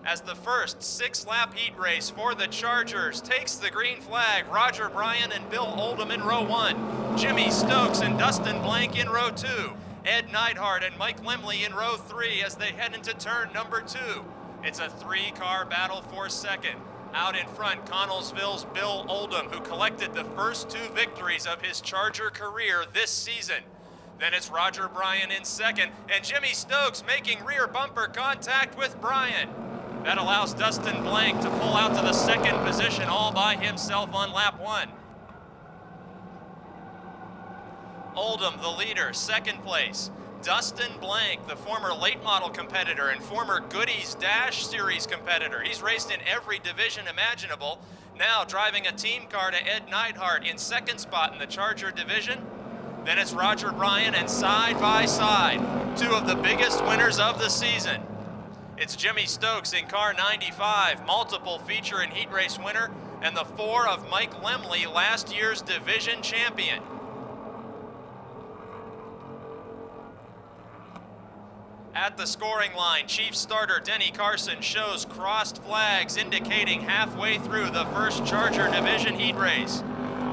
as the first 6-lap heat race for the Chargers takes the green flag. Roger Bryan and Bill Oldham in row 1, Jimmy Stokes and Dustin Blank in row 2, Ed Neidhart and Mike Lemley in row 3 as they head into turn number 2. It's a 3-car battle for second. Out in front, Connellsville's Bill Oldham, who collected the first 2 victories of his Charger career this season. Then it's Roger Bryan in second, and Jimmy Stokes making rear bumper contact with Bryan. That allows Dustin Blank to pull out to the second position all by himself on lap 1. Oldham, the leader, second place. Dustin Blank, the former late model competitor and former Goodies Dash Series competitor. He's raced in every division imaginable. Now driving a team car to Ed Neidhart in second spot in the Charger division. Then it's Roger Bryan, and side by side, 2 of the biggest winners of the season. It's Jimmy Stokes in car 95, multiple feature and heat race winner, and the 4 of Mike Lemley, last year's division champion. At the scoring line, chief starter Denny Carson shows crossed flags indicating halfway through the first Charger division heat race.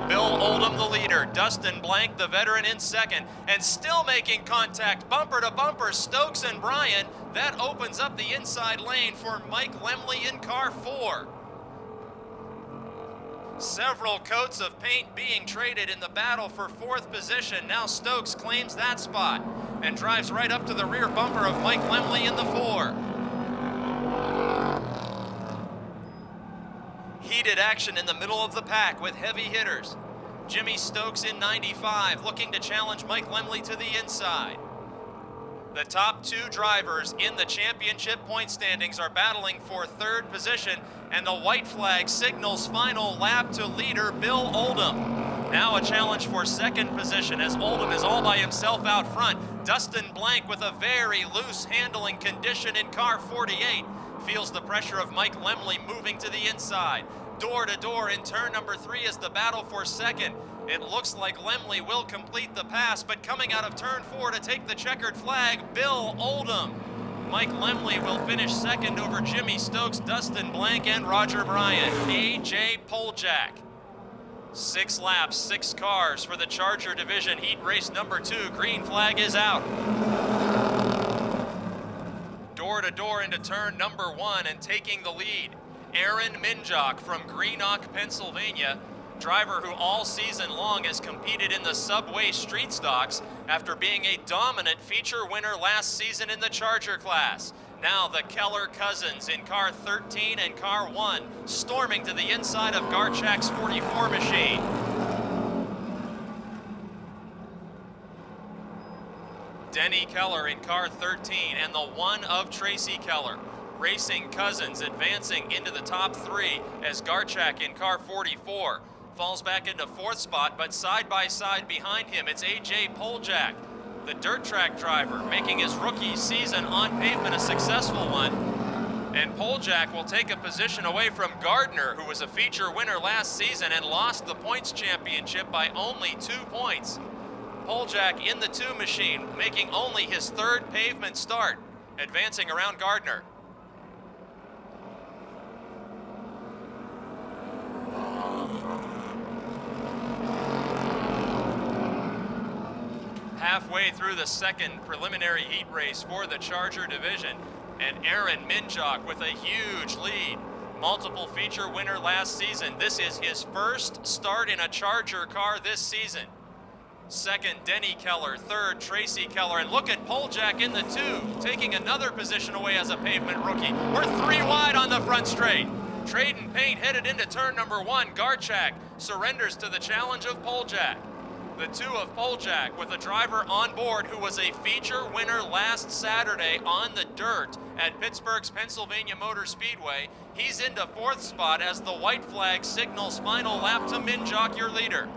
Bill Oldham the leader, Dustin Blank the veteran in second, and still making contact bumper to bumper, Stokes and Bryan. That opens up the inside lane for Mike Lemley in car 4. Several coats of paint being traded in the battle for 4th position. Now Stokes claims that spot and drives right up to the rear bumper of Mike Lemley in the 4. Heated action in the middle of the pack with heavy hitters. Jimmy Stokes in 95 looking to challenge Mike Lemley to the inside. The top 2 drivers in the championship point standings are battling for 3rd position, and the white flag signals final lap to leader Bill Oldham. Now a challenge for 2nd position as Oldham is all by himself out front. Dustin Blank with a very loose handling condition in car 48 feels the pressure of Mike Lemley moving to the inside. Door to door in turn number 3 is the battle for 2nd. It looks like Lemley will complete the pass, but coming out of turn 4 to take the checkered flag, Bill Oldham. Mike Lemley will finish 2nd over Jimmy Stokes, Dustin Blank, and Roger Bryan. A.J. Poljack. 6 laps, 6 cars for the Charger division heat race number 2. Green flag is out. Door to door into turn number 1 and taking the lead, Aaron Minjock from Greenock, Pennsylvania, driver who all season long has competed in the Subway Street Stocks after being a dominant feature winner last season in the Charger class. Now the Keller cousins in car 13 and car 1 storming to the inside of Garchak's 44 machine. Denny Keller in car 13 and the 1 of Tracy Keller. Racing cousins advancing into the top 3 as Garchak in car 44 falls back into 4th spot, but side by side behind him it's A.J. Poljack, the dirt track driver, making his rookie season on pavement a successful one. And Poljack will take a position away from Gardner, who was a feature winner last season and lost the points championship by only 2 points. Poljack in the 2 machine, making only his 3rd pavement start, advancing around Gardner. Halfway through the 2nd preliminary heat race for the Charger division, and Aaron Minjock with a huge lead. Multiple feature winner last season. This is his first start in a Charger car this season. 2nd, Denny Keller. 3rd, Tracy Keller. And look at Poljack in the 2, taking another position away as a pavement rookie. We're 3 wide on the front straight. Trading paint headed into turn number 1. Garchak surrenders to the challenge of Poljack. The 2 of Poljack with a driver on board who was a feature winner last Saturday on the dirt at Pittsburgh's Pennsylvania Motor Speedway. He's into 4th spot as the white flag signals final lap to Minjock, your leader.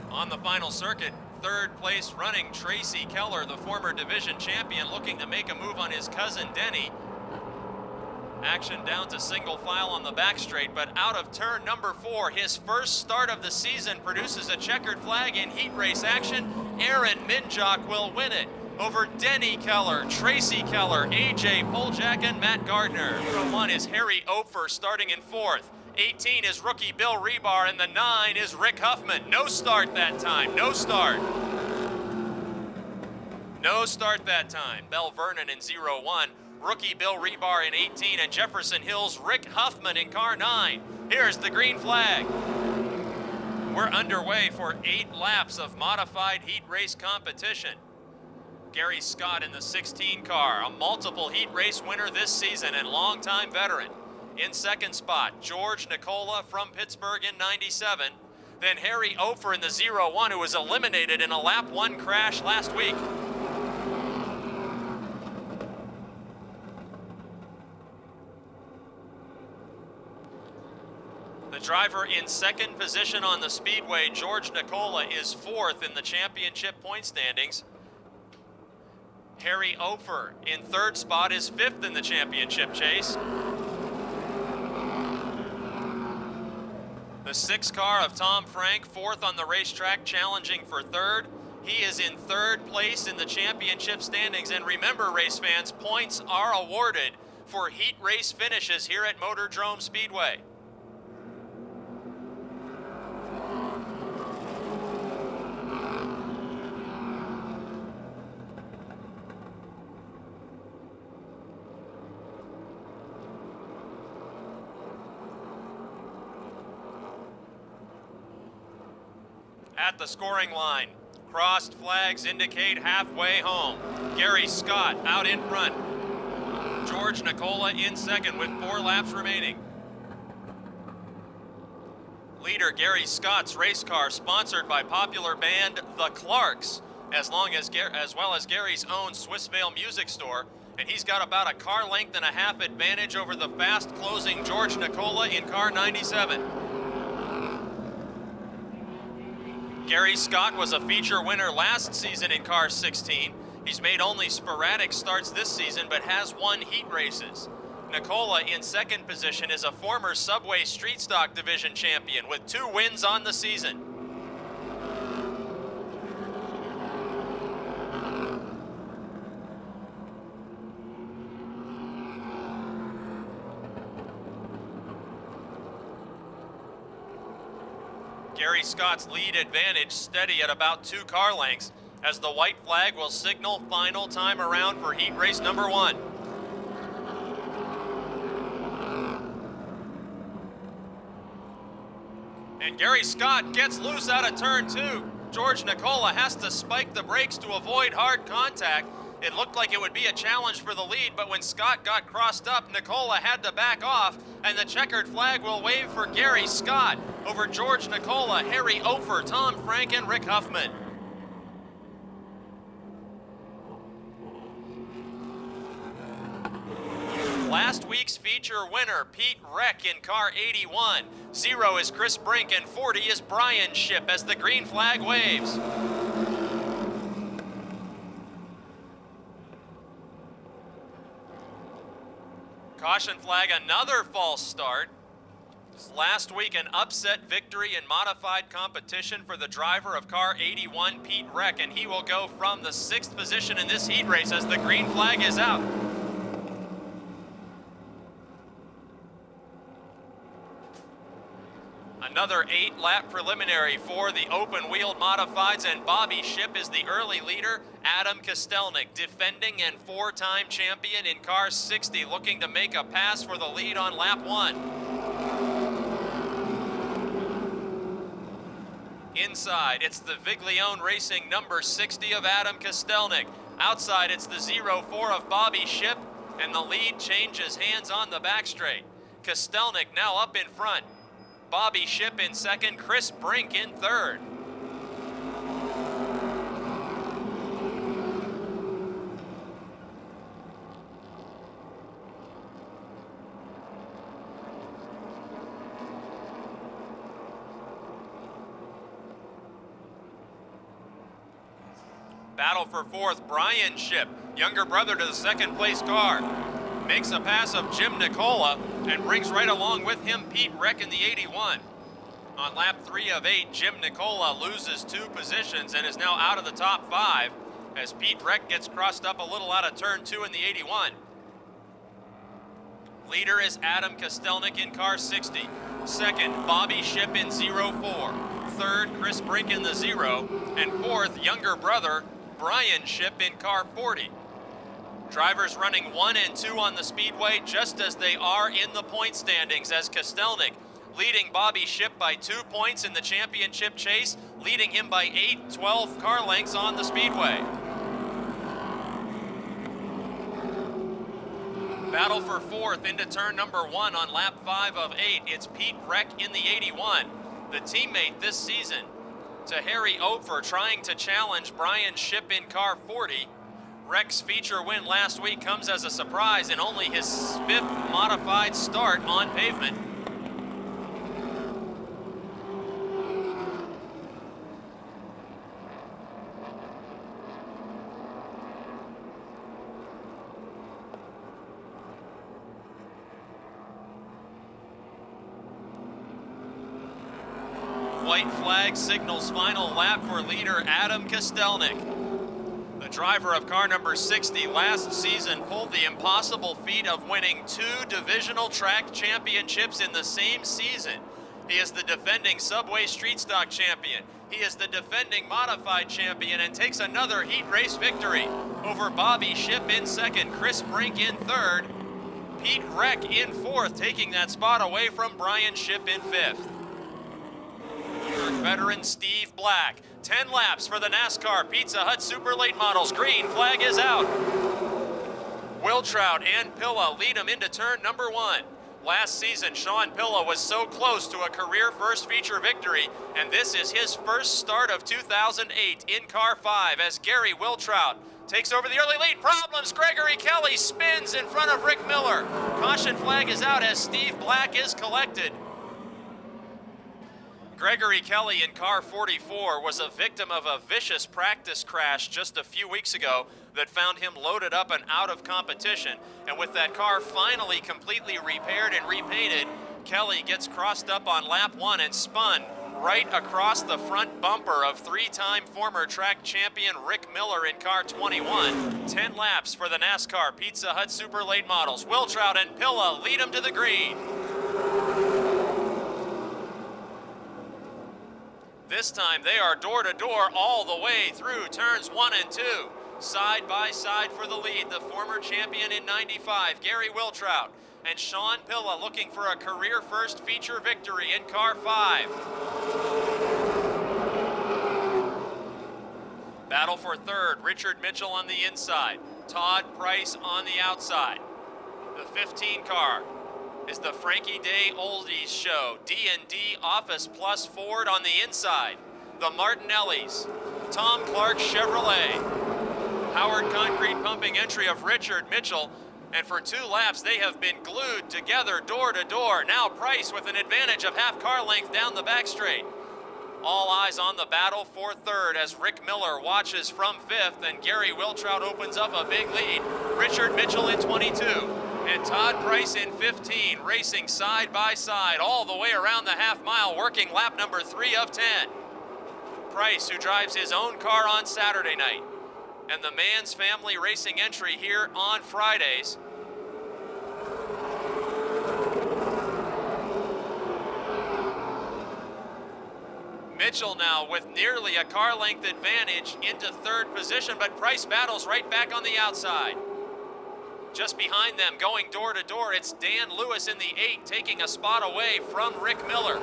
On the final circuit, 3rd place running Tracy Keller, the former division champion, looking to make a move on his cousin Denny. Action down to single file on the back straight, but out of turn number 4, his first start of the season produces a checkered flag in heat race action. Aaron Minjock will win it. over Denny Keller, Tracy Keller, AJ Poljak, and Matt Gardner. 1 is Harry Opfer starting in 4th. 18 is rookie Bill Rebar, and the 9 is Rick Huffman. No start that time, no start. No start that time. Bell Vernon in 01, rookie Bill Rebar in 18, and Jefferson Hills Rick Huffman in car 9. Here's the green flag. We're underway for 8 laps of modified heat race competition. Gary Scott in the 16 car, a multiple heat race winner this season and longtime veteran. In 2nd spot, George Nicola from Pittsburgh in 97. Then Harry Opfer in the 01, who was eliminated in a lap 1 crash last week. The driver in 2nd position on the speedway, George Nicola, is 4th in the championship point standings. Harry Opfer in 3rd spot is 5th in the championship chase. The 6 car of Tom Frank, 4th on the racetrack, challenging for 3rd. He is in 3rd place in the championship standings. And remember, race fans, points are awarded for heat race finishes here at Motordrome Speedway. At the scoring line, crossed flags indicate halfway home. Gary Scott out in front. George Nicola in 2nd with 4 laps remaining. Leader Gary Scott's race car, sponsored by popular band The Clarks, as well as Gary's own Swissvale music store, and he's got about a car length and a half advantage over the fast closing George Nicola in car 97. Gary Scott was a feature winner last season in car 16. He's made only sporadic starts this season, but has won heat races. Nicola in 2nd position is a former Subway Street Stock Division champion with 2 wins on the season. Gary Scott's lead advantage steady at about 2 car lengths as the white flag will signal final time around for heat race number 1. And Gary Scott gets loose out of turn 2. George Nicola has to spike the brakes to avoid hard contact. It looked like it would be a challenge for the lead, but when Scott got crossed up, Nicola had to back off, and the checkered flag will wave for Gary Scott over George Nicola, Harry Opfer, Tom Frank, and Rick Huffman. Last week's feature winner, Pete Reck in car 81. 0 is Chris Brink, and 40 is Brian Ship as the green flag waves. Caution flag, another false start. Last week, an upset victory in modified competition for the driver of car 81, Pete Reck, and he will go from the 6th position in this heat race as the green flag is out. Another 8-lap preliminary for the open-wheeled modifieds, and Bobby Ship is the early leader. Adam Kostelnik, defending and 4-time champion in car 60, looking to make a pass for the lead on lap 1. Inside, it's the Viglione Racing number 60 of Adam Kostelnik. Outside, it's the 04 of Bobby Ship, and the lead changes hands on the back straight. Kostelnik now up in front. Bobby Ship in 2nd, Chris Brink in 3rd. Battle for 4th, Brian Ship, younger brother to the 2nd place car. Makes a pass of Jim Nicola and brings right along with him Pete Reck in the 81. On lap 3 of 8, Jim Nicola loses 2 positions and is now out of the top 5. as Pete Reck gets crossed up a little out of turn 2 in the 81. Leader is Adam Kostelnik in car 60. Second, Bobby Ship in 04. Third, Chris Brink in the 0. And fourth, younger brother, Brian Ship in car 40. Drivers running 1 and 2 on the speedway just as they are in the point standings, as Kostelnik leading Bobby Ship by 2 points in the championship chase, leading him by 12 car lengths on the speedway. Battle for fourth into turn number 1 on lap 5 of 8. It's Pete Reck in the 81, the teammate this season to Harry Opfer, trying to challenge Brian Ship in car 40. Reck's feature win last week comes as a surprise in only his 5th modified start on pavement. White flag signals final lap for leader Adam Kostelnik. The driver of car number 60 last season pulled the impossible feat of winning 2 divisional track championships in the same season. He is the defending Subway Street Stock champion. He is the defending modified champion and takes another heat race victory over Bobby Ship in second, Chris Brink in third, Pete Reck in fourth, taking that spot away from Brian Ship in fifth. Veteran Steve Black. 10 laps for the NASCAR Pizza Hut Super Late Models. Green flag is out. Wiltrout and Pilla lead him into turn number 1. Last season, Sean Pilla was so close to a career first feature victory, and this is his first start of 2008 in car 5 as Gary Wiltrout takes over the early lead. Problems. Gregory Kelly spins in front of Rick Miller. Caution flag is out as Steve Black is collected. Gregory Kelly in car 44 was a victim of a vicious practice crash just a few weeks ago that found him loaded up and out of competition. And with that car finally completely repaired and repainted, Kelly gets crossed up on lap 1 and spun right across the front bumper of 3-time former track champion Rick Miller in car 21. 10 laps for the NASCAR Pizza Hut Super Late Models. Wiltrout and Pilla lead him to the green. This time they are door to door all the way through turns 1 and 2. Side by side for the lead, the former champion in 95, Gary Wiltrout, and Sean Pilla looking for a career first feature victory in car 5. Battle for third, Richard Mitchell on the inside, Todd Price on the outside. The 15 car is the Frankie Day Oldies Show, D&D Office Plus Ford on the inside. The Martinellis, Tom Clark Chevrolet, Howard Concrete Pumping entry of Richard Mitchell, and for 2 laps they have been glued together door to door. Now Price with an advantage of half car length down the back straight. All eyes on the battle for third as Rick Miller watches from 5th and Gary Wiltrout opens up a big lead. Richard Mitchell in 22. And Todd Price in 15, racing side by side all the way around the half mile, working lap number 3 of 10. Price, who drives his own car on Saturday night, and the Mann's Family Racing entry here on Fridays. Mitchell now with nearly a car length advantage into third position, but Price battles right back on the outside. Just behind them, going door to door, it's Dan Lewis in the 8, taking a spot away from Rick Miller.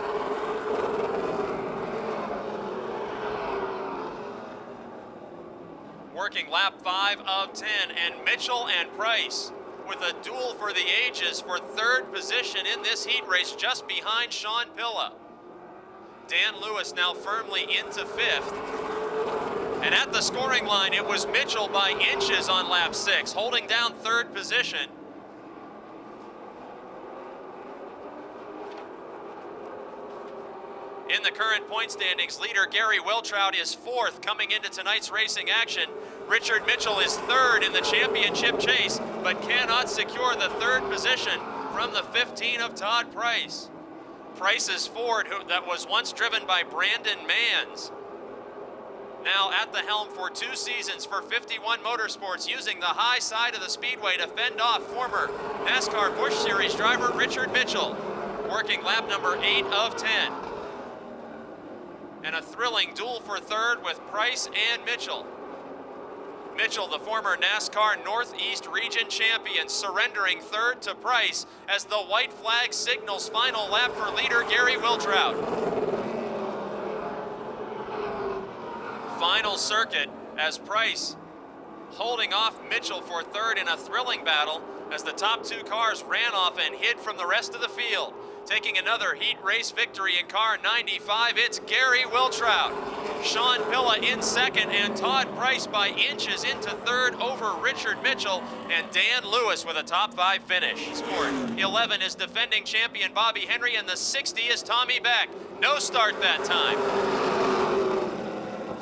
Working lap 5 of 10, and Mitchell and Price with a duel for the ages for third position in this heat race, just behind Sean Pilla. Dan Lewis now firmly into 5th. And at the scoring line, it was Mitchell by inches on lap 6, holding down third position. In the current point standings, leader Gary Wiltrout is 4th coming into tonight's racing action. Richard Mitchell is 3rd in the championship chase, but cannot secure the 3rd position from the 15 of Todd Price. Price's Ford, that was once driven by Brandon Manns, now at the helm for 2 seasons for 51 Motorsports, using the high side of the speedway to fend off former NASCAR Busch Series driver Richard Mitchell, working lap number 8 of 10. And a thrilling duel for third with Price and Mitchell. Mitchell, the former NASCAR Northeast Region champion, surrendering third to Price as the white flag signals final lap for leader Gary Wiltrout. Final circuit as Price holding off Mitchell for third in a thrilling battle as the top 2 cars ran off and hid from the rest of the field. Taking another heat race victory in car 95, it's Gary Wiltrout. Sean Pilla in second and Todd Price by inches into third over Richard Mitchell, and Dan Lewis with a top 5 finish. Sport 11 is defending champion Bobby Henry, and the 60 is Tommy Beck. No start that time.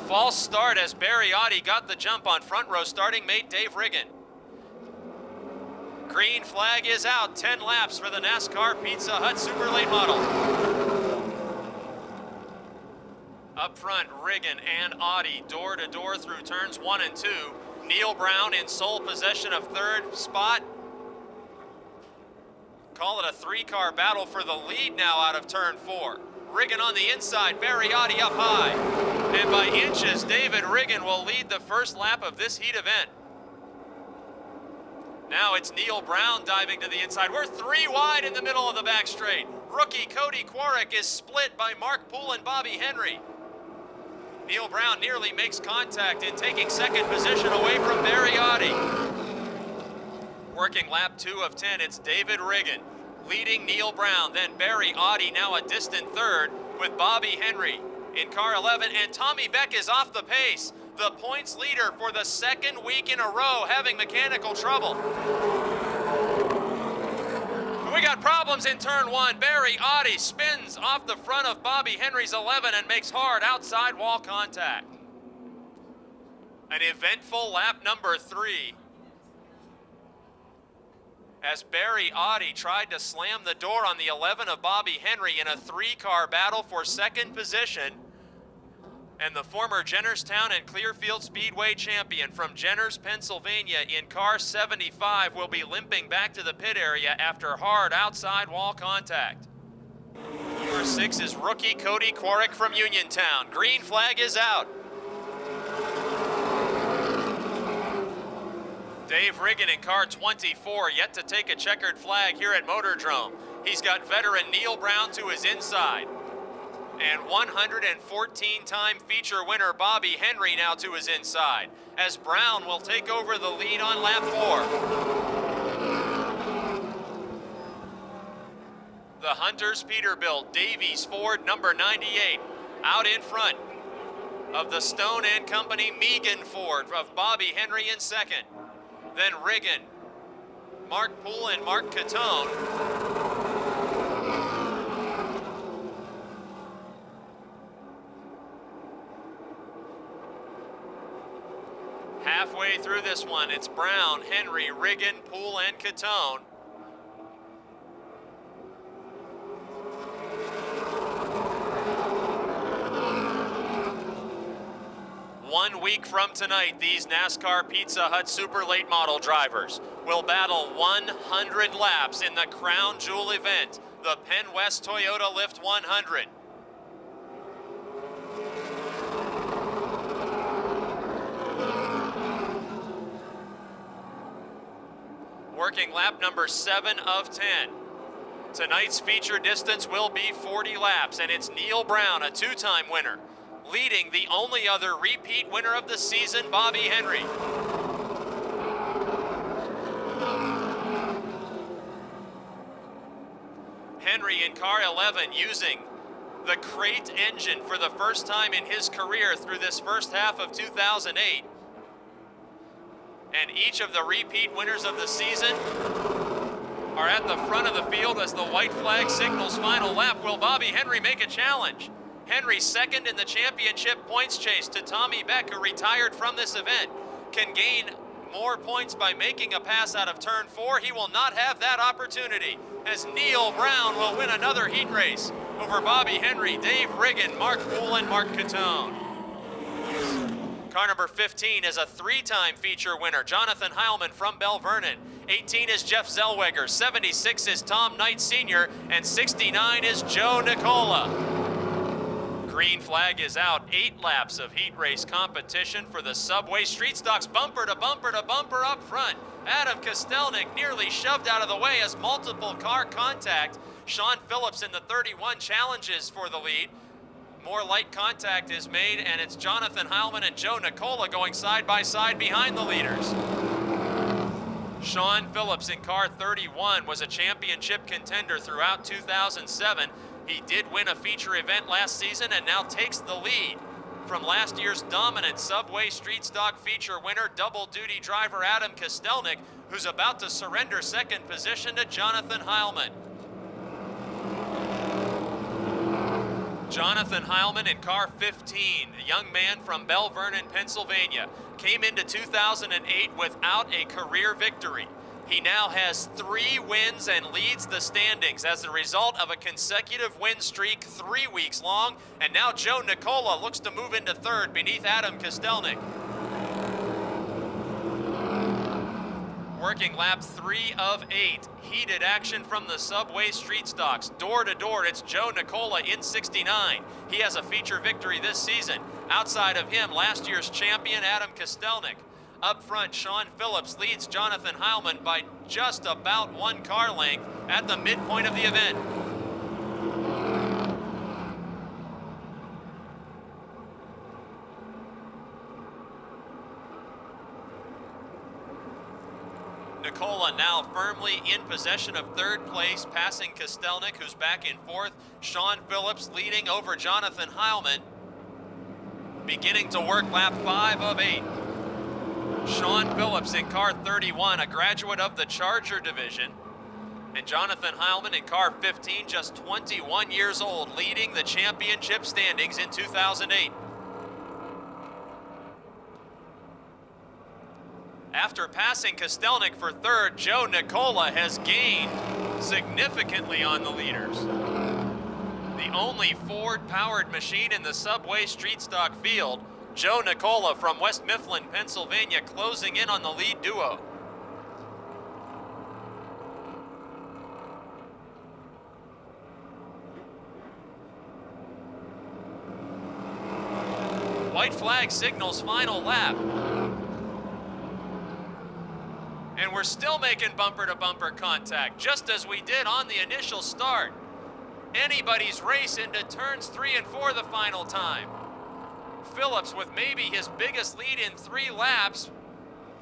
False start as Barry Oddie got the jump on front row starting mate Dave Riggin. Green flag is out, 10 laps for the NASCAR Pizza Hut Super Late Model. Up front, Riggin and Audi door to door through turns 1 and 2. Neil Brown in sole possession of third spot. Call it a 3-car battle for the lead now out of turn 4. Riggin on the inside, Barry Oddie up high. And by inches, David Riggin will lead the first lap of this heat event. Now it's Neil Brown diving to the inside. We're 3 wide in the middle of the back straight. Rookie Cody Quarrick is split by Mark Poole and Bobby Henry. Neil Brown nearly makes contact in taking second position away from Barry Oddie. Working lap 2 of 10, it's David Riggin leading Neil Brown, then Barry Oddie now a distant third with Bobby Henry in car 11, and Tommy Beck is off the pace. The points leader for the 2nd week in a row having mechanical trouble. We got problems in turn 1. Barry Oddie spins off the front of Bobby Henry's 11 and makes hard outside wall contact. An eventful lap number 3. As Barry Oddie tried to slam the door on the 11 of Bobby Henry in a 3-car battle for 2nd position. And the former Jennerstown and Clearfield Speedway champion from Jenners, Pennsylvania in car 75 will be limping back to the pit area after hard outside wall contact. Number 6 is rookie Cody Quarrick from Uniontown. Green flag is out. Dave Riggin in car 24 yet to take a checkered flag here at Motordrome. He's got veteran Neil Brown to his inside. And 114-time feature winner Bobby Henry now to his inside, as Brown will take over the lead on lap 4. The Hunters Peterbilt Davies Ford number 98 out in front of the Stone and Company Megan Ford of Bobby Henry in second. Then Riggin, Mark Poole and Mark Catone. Halfway through this one, it's Brown, Henry, Riggin, Poole, and Catone. One week from tonight, these NASCAR Pizza Hut Super Late Model drivers will battle 100 laps in the Crown Jewel event, the Penn West Toyota Lift 100. Working lap number 7 of 10. Tonight's feature distance will be 40 laps, and it's Neil Brown, a 2-time winner, leading the only other repeat winner of the season, Bobby Henry. Henry in car 11 using the crate engine for the first time in his career through this first half of 2008. And each of the repeat winners of the season are at the front of the field as the white flag signals final lap. Will Bobby Henry make a challenge? Henry second in the championship points chase to Tommy Beck, who retired from this event, can gain more points by making a pass out of turn 4. He will not have that opportunity as Neil Brown will win another heat race over Bobby Henry, Dave Riggin, Mark Poole, and Mark Catone. Car number 15 is a 3-time feature winner, Jonathan Heilmann from Bell Vernon. 18 is Jeff Zellweger, 76 is Tom Knight Sr., and 69 is Joe Nicola. Green flag is out. 8 laps of heat race competition for the Subway Street Stocks. Bumper to bumper to bumper up front. Adam Kostelnik nearly shoved out of the way as multiple car contact. Sean Phillips in the 31 challenges for the lead. More light contact is made, and it's Jonathan Heilmann and Joe Nicola going side by side behind the leaders. Sean Phillips in car 31 was a championship contender throughout 2007. He did win a feature event last season and now takes the lead from last year's dominant Subway Street Stock feature winner, double-duty driver Adam Kostelnik, who's about to surrender second position to Jonathan Heilmann. Jonathan Heilmann in car 15, the young man from Bell Vernon, Pennsylvania, came into 2008 without a career victory. He now has 3 wins and leads the standings as a result of a consecutive win streak 3 weeks long, and now Joe Nicola looks to move into third beneath Adam Kostelnik. Working lap 3 of 8, heated action from the Subway Street Stocks. Door to door, it's Joe Nicola in 69. He has a feature victory this season. Outside of him, last year's champion Adam Kostelnik. Up front, Sean Phillips leads Jonathan Heilmann by just about 1 car length at the midpoint of the event. Nicola now firmly in possession of third place, passing Kostelnik, who's back in fourth. Sean Phillips leading over Jonathan Heilmann, beginning to work lap 5 of 8. Sean Phillips in car 31, a graduate of the Charger division. And Jonathan Heilmann in car 15, just 21 years old, leading the championship standings in 2008. After passing Kostelnik for third, Joe Nicola has gained significantly on the leaders. The only Ford-powered machine in the Subway Street Stock field, Joe Nicola from West Mifflin, Pennsylvania, closing in on the lead duo. White flag signals final lap. And we're still making bumper-to-bumper contact, just as we did on the initial start. Anybody's race into turns 3 and 4 the final time. Phillips with maybe his biggest lead in 3 laps,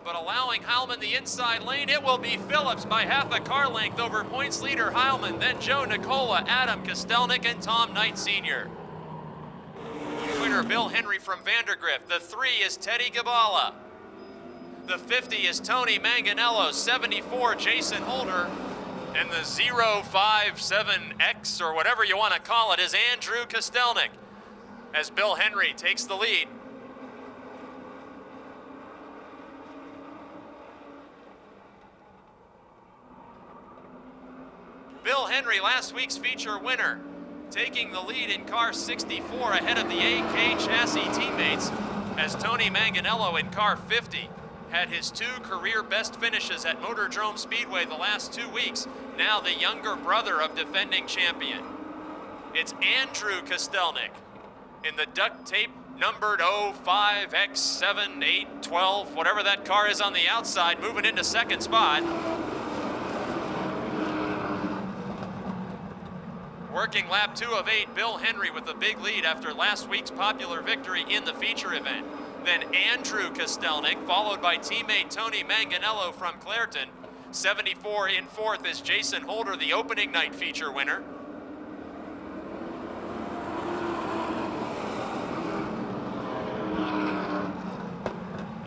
but allowing Heilmann the inside lane. It will be Phillips by half a car length over points leader Heilmann, then Joe Nicola, Adam Kostelnik, and Tom Knight Sr. Winner Bill Henry from Vandergrift. The 3 is Teddy Gabala. The 50 is Tony Manganello, 74 Jason Holder, and the 057X, or whatever you want to call it, is Andrew Kostelnik, as Bill Henry takes the lead. Bill Henry, last week's feature winner, taking the lead in car 64 ahead of the AK chassis teammates, as Tony Manganello in car 50 had his 2 career best finishes at Motordrome Speedway the last 2 weeks, now the younger brother of defending champion. It's Andrew Kostelnik in the duct tape numbered 05X7812, whatever that car is on the outside, moving into second spot. Working lap 2 of 8, Bill Henry with the big lead after last week's popular victory in the feature event. Then Andrew Kostelnik, followed by teammate Tony Manganello from Clairton. 74 in fourth is Jason Holder, the opening night feature winner.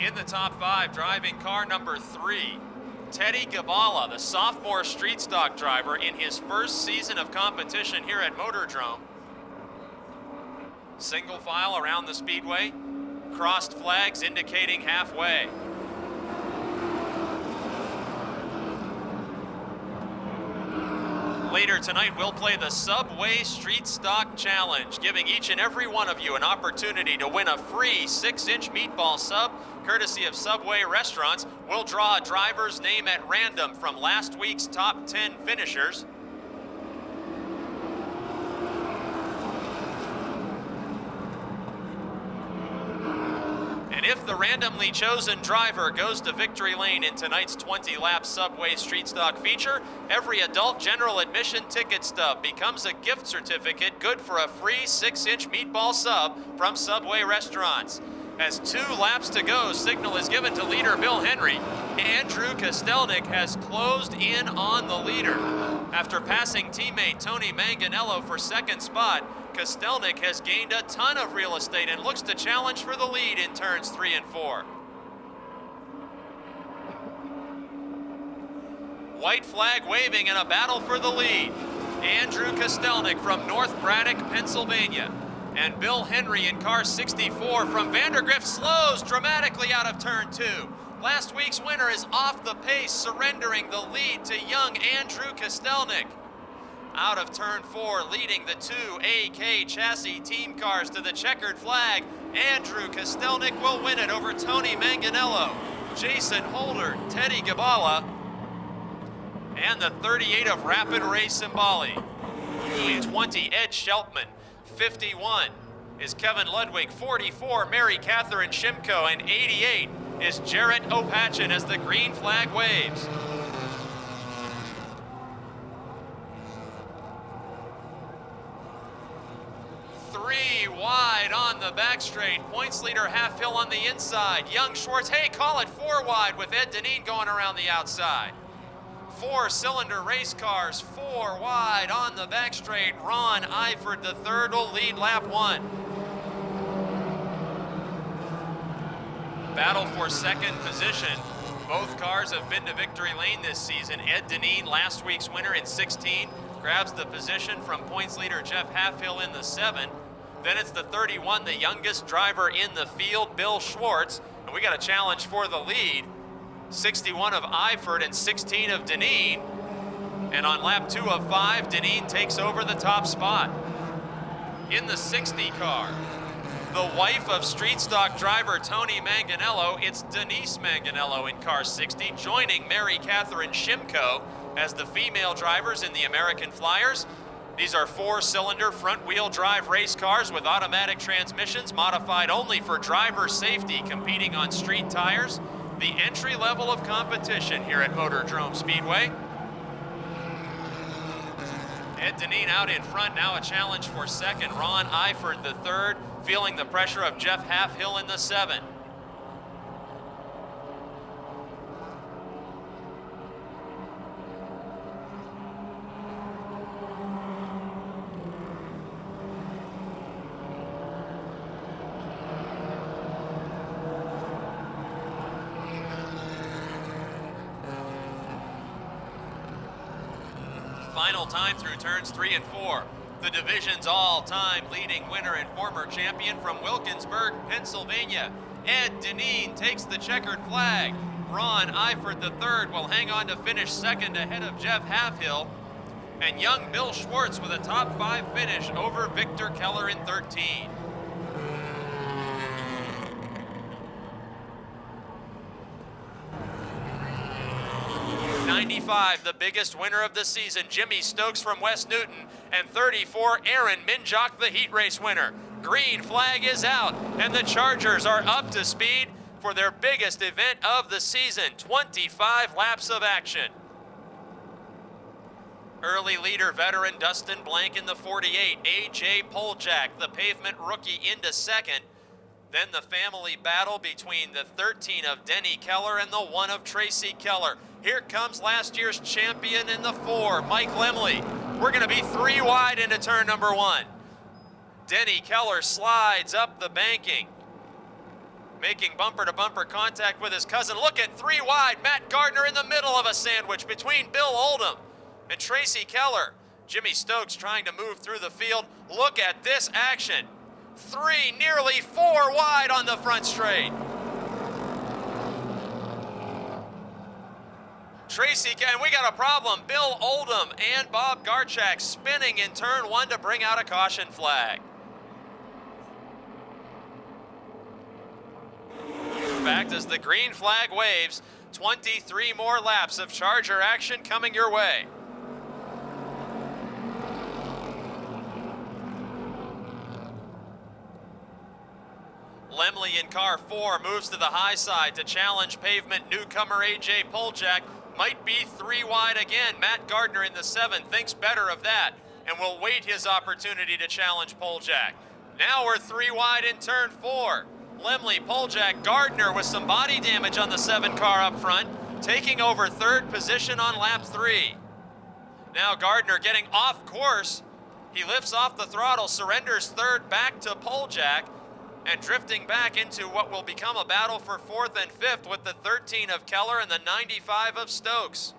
In the top 5, driving car number 3, Teddy Gabala, the sophomore street stock driver in his first season of competition here at Motordrome. Single file around the speedway. Crossed flags indicating halfway. Later tonight, we'll play the Subway Street Stock Challenge, giving each and every one of you an opportunity to win a free 6-inch meatball sub, courtesy of Subway restaurants. We'll draw a driver's name at random from last week's top 10 finishers. And if the randomly chosen driver goes to victory lane in tonight's 20-lap Subway Street Stock feature, every adult general admission ticket stub becomes a gift certificate good for a free 6-inch meatball sub from Subway restaurants. As 2 laps to go, signal is given to leader Bill Henry. Andrew Kostelnik has closed in on the leader. After passing teammate Tony Manganello for second spot, Kostelnik has gained a ton of real estate and looks to challenge for the lead in turns 3 and 4. White flag waving in a battle for the lead. Andrew Kostelnik from North Braddock, Pennsylvania. And Bill Henry in car 64 from Vandergrift slows dramatically out of turn 2. Last week's winner is off the pace, surrendering the lead to young Andrew Kostelnik. Out of turn 4, leading the 2 AK chassis team cars to the checkered flag. Andrew Kostelnik will win it over Tony Manganello, Jason Holder, Teddy Gabala, and the 38 of Rapid Race Simbali. 20, Ed Scheltman. 51 is Kevin Ludwig. 44, Mary Catherine Shimko. And 88 is Jarrett Opachin as the green flag waves. Three wide on the back straight. Points leader Half Hill on the inside. Young Schwartz, hey, call it 4 wide with Ed Deneen going around the outside. 4-cylinder race cars, 4 wide on the back straight. Ron Eifert, the third, will lead lap 1. Battle for second position. Both cars have been to victory lane this season. Ed Deneen, last week's winner in 16, grabs the position from points leader Jeff Halfhill in the 7. Then it's the 31, the youngest driver in the field, Bill Schwartz. And we got a challenge for the lead. 61 of Eifert and 16 of Deneen. And on lap 2 of 5, Deneen takes over the top spot. In the 60 car, the wife of street stock driver Tony Manganello, it's Denise Manganello in car 60, joining Mary Catherine Shimko as the female drivers in the American Flyers. These are 4-cylinder front-wheel drive race cars with automatic transmissions, modified only for driver safety, competing on street tires. The entry level of competition here at Motordrome Speedway. Ed Deneen out in front, now a challenge for second. Ron Eifert the third, feeling the pressure of Jeff Halfhill in the 7. Final time through turns 3 and 4. The division's all-time leading winner and former champion from Wilkinsburg, Pennsylvania. Ed Deneen takes the checkered flag. Ron Eifert III will hang on to finish second ahead of Jeff Halfhill. And young Bill Schwartz with a top 5 finish over Victor Keller in 13. '95, the biggest winner of the season, Jimmy Stokes from West Newton, and 34, Aaron Minjock, the heat race winner. Green flag is out, and the Chargers are up to speed for their biggest event of the season, 25 laps of action. Early leader veteran Dustin Blank in the 48, A.J. Poljak, the pavement rookie, into second. Then the family battle between the 13 of Denny Keller and the 1 of Tracy Keller. Here comes last year's champion in the 4, Mike Lemley. We're going to be 3 wide into turn number 1. Denny Keller slides up the banking, making bumper-to-bumper contact with his cousin. Look at 3 wide, Matt Gardner in the middle of a sandwich between Bill Oldham and Tracy Keller. Jimmy Stokes trying to move through the field. Look at this action. 3, nearly 4 wide on the front straight. Tracy, and we got a problem. Bill Oldham and Bob Garchak spinning in turn one to bring out a caution flag. In fact, as the green flag waves, 23 more laps of Charger action coming your way. Lemley in car 4 moves to the high side to challenge pavement newcomer A.J. Poljak. Might be 3 wide again. Matt Gardner in the 7 thinks better of that and will wait his opportunity to challenge Poljak. Now we're 3 wide in turn 4. Lemley, Poljak, Gardner with some body damage on the 7 car up front, taking over 3rd position on lap 3. Now Gardner getting off course. He lifts off the throttle, surrenders 3rd back to Poljak, and drifting back into what will become a battle for 4th and 5th with the 13 of Keller and the 95 of Stokes.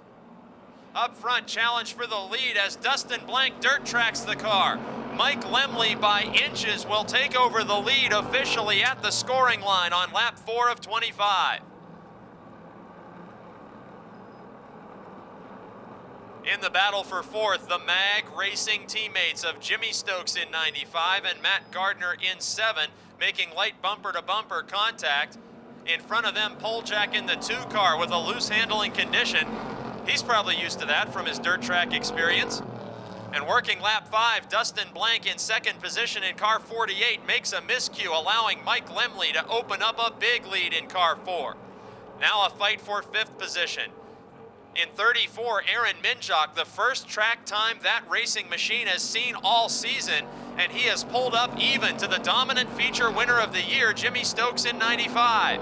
Up front, challenge for the lead as Dustin Blank dirt tracks the car. Mike Lemley by inches will take over the lead officially at the scoring line on lap 4 of 25. In the battle for 4th, the MAG Racing teammates of Jimmy Stokes in 95 and Matt Gardner in 7, making light bumper-to-bumper contact. In front of them, Poljak in the 2 car with a loose handling condition. He's probably used to that from his dirt track experience. And working lap 5, Dustin Blank in 2nd position in car 48 makes a miscue, allowing Mike Lemley to open up a big lead in car 4. Now a fight for 5th position. In 34, Aaron Minjok, the first track time that racing machine has seen all season, and he has pulled up even to the dominant feature winner of the year, Jimmy Stokes in 95.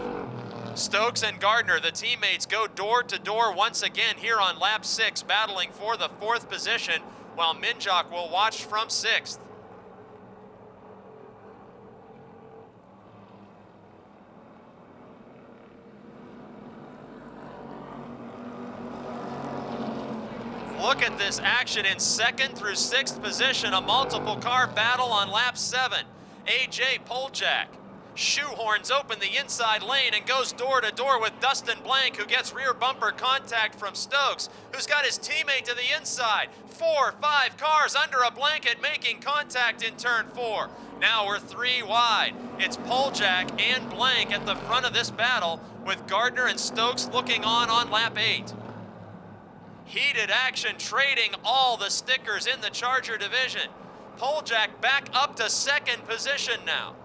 Stokes and Gardner, the teammates, go door to door once again here on lap 6, battling for the 4th position, while Minjok will watch from 6th. Look at this action in 2nd through 6th position, a multiple car battle on lap 7. A.J. Poljak shoehorns open the inside lane and goes door to door with Dustin Blank, who gets rear bumper contact from Stokes, who's got his teammate to the inside. 4, 5 cars under a blanket making contact in turn 4. Now we're 3 wide. It's Poljak and Blank at the front of this battle, with Gardner and Stokes looking on lap 8. Heated action, trading all the stickers in the Charger division. Poljak back up to 2nd position now.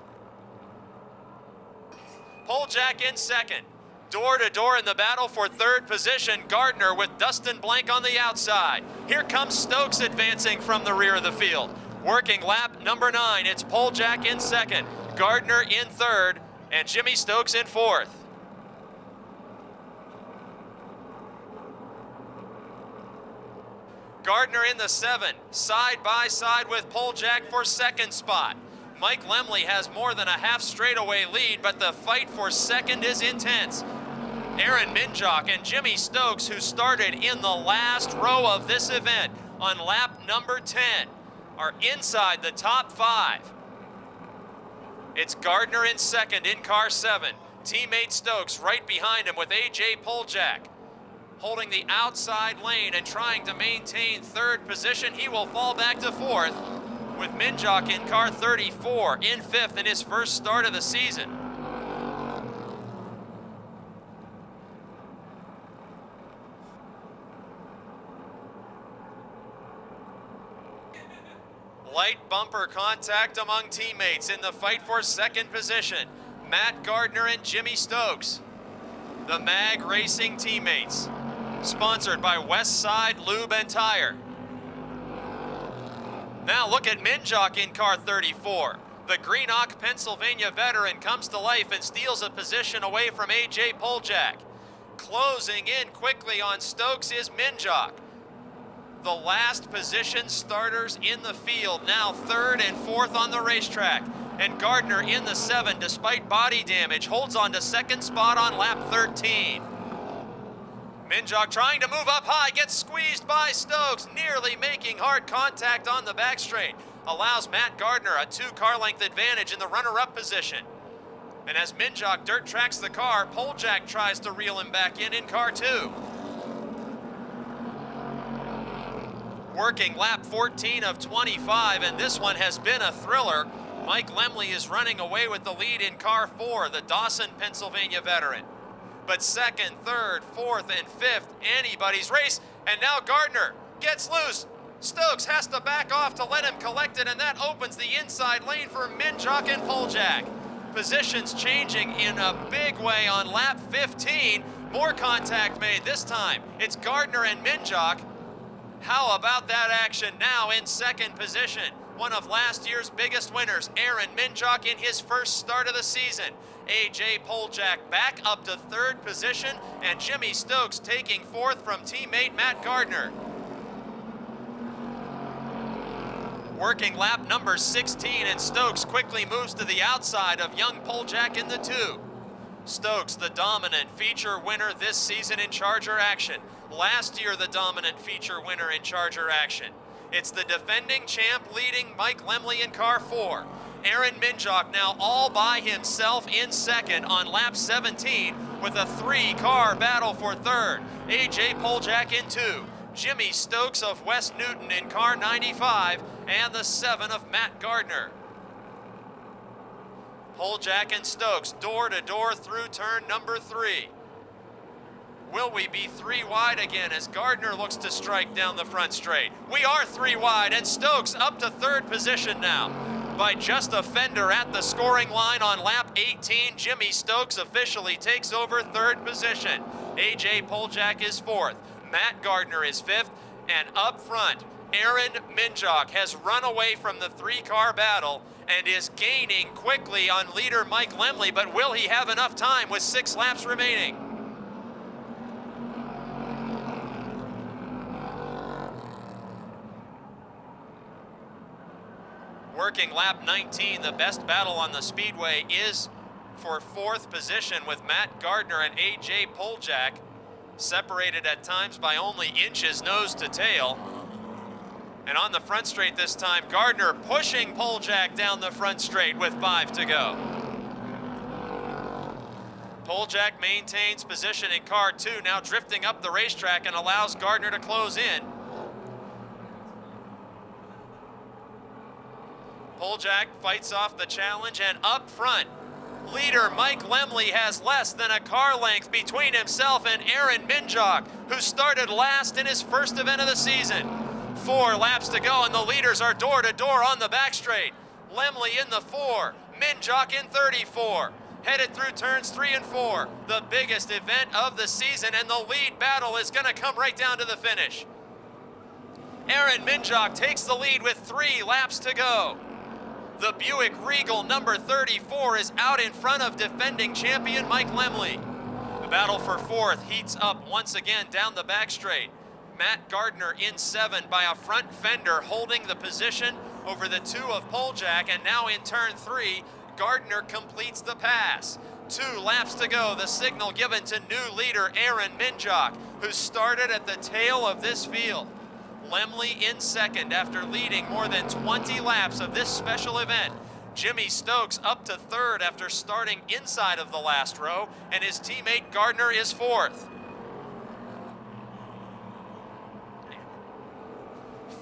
Poljak in 2nd. Door to door in the battle for 3rd position, Gardner with Dustin Blank on the outside. Here comes Stokes advancing from the rear of the field. Working lap number 9, it's Poljak in 2nd, Gardner in 3rd, and Jimmy Stokes in 4th. Gardner in the 7, side by side with Poljak for 2nd spot. Mike Lemley has more than a half straightaway lead, but the fight for 2nd is intense. Aaron Minjok and Jimmy Stokes, who started in the last row of this event on lap number 10, are inside the top 5. It's Gardner in 2nd in car 7. Teammate Stokes right behind him with A.J. Poljak. Holding the outside lane and trying to maintain 3rd position. He will fall back to 4th, with Minjok in car 34 in 5th in his first start of the season. Light bumper contact among teammates in the fight for 2nd position. Matt Gardner and Jimmy Stokes, the MAG Racing teammates. Sponsored by West Side Lube and Tire. Now look at Minjok in car 34. The Greenock, Pennsylvania veteran comes to life and steals a position away from A.J. Poljak. Closing in quickly on Stokes is Minjok. The last position starters in the field, now 3rd and 4th on the racetrack. And Gardner in the 7, despite body damage, holds on to 2nd spot on lap 13. Minjok trying to move up high, gets squeezed by Stokes, nearly making hard contact on the back straight. Allows Matt Gardner a 2-car length advantage in the runner-up position. And as Minjok dirt tracks the car, Poljak tries to reel him back in car 2. working lap 14 of 25, and this one has been a thriller. Mike Lemley is running away with the lead in car 4, the Dawson, Pennsylvania veteran. But second, third, fourth, and fifth, anybody's race, and now Gardner gets loose. Stokes has to back off to let him collect it, and that opens the inside lane for Minjock and Poljak. Positions changing in a big way on lap 15. More contact made this time. It's Gardner and Minjock. How about that action now in second position? One of last year's biggest winners, Aaron Minjock, in his first start of the season. A.J. Poljak back up to third position, and Jimmy Stokes taking fourth from teammate Matt Gardner. Working lap number 16, and Stokes quickly moves to the outside of young Poljak in the 2. Stokes, the dominant feature winner this season in Charger action. Last year, the dominant feature winner in Charger action. It's the defending champ leading Mike Lemley in car 4. Aaron Minjock now all by himself in second on lap 17 with a 3-car battle for third. A.J. Poljak in 2. Jimmy Stokes of West Newton in car 95 and the 7 of Matt Gardner. Poljak and Stokes door to door through turn number 3. Will we be 3 wide again as Gardner looks to strike down the front straight? We are 3 wide, and Stokes up to third position now. By just a fender at the scoring line on lap 18, Jimmy Stokes officially takes over third position. A.J. Poljak is fourth. Matt Gardner is fifth, and up front, Aaron Minjock has run away from the 3-car battle and is gaining quickly on leader Mike Lemley, but will he have enough time with 6 laps remaining? Working lap 19, the best battle on the speedway is for fourth position with Matt Gardner and A.J. Poljak, separated at times by only inches nose to tail. And on the front straight this time, Gardner pushing Poljak down the front straight with 5 to go. Poljak maintains position in car 2, now drifting up the racetrack and allows Gardner to close in. Poljak fights off the challenge, and up front, leader Mike Lemley has less than a car length between himself and Aaron Minjock, who started last in his first event of the season. 4 laps to go, and the leaders are door to door on the back straight. Lemley in the 4, Minjock in 34. Headed through turns 3 and 4, the biggest event of the season, and the lead battle is going to come right down to the finish. Aaron Minjock takes the lead with 3 laps to go. The Buick Regal number 34 is out in front of defending champion Mike Lemley. The battle for fourth heats up once again down the back straight. Matt Gardner in 7 by a front fender, holding the position over the 2 of Poljak, and now in turn 3, Gardner completes the pass. 2 laps to go, the signal given to new leader Aaron Minjock, who started at the tail of this field. Lemley in second after leading more than 20 laps of this special event. Jimmy Stokes up to third after starting inside of the last row, and his teammate Gardner is fourth.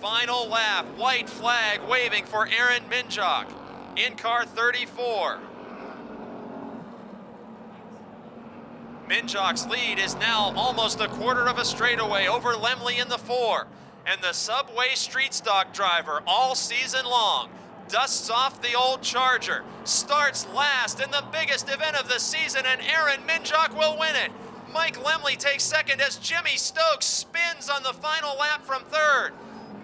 Final lap, white flag waving for Aaron Minjock in car 34. Minjock's lead is now almost a quarter of a straightaway over Lemley in the 4. And the Subway Street Stock driver all season long dusts off the old Charger, starts last in the biggest event of the season, and Aaron Minjock will win it. Mike Lemley takes second as Jimmy Stokes spins on the final lap from third.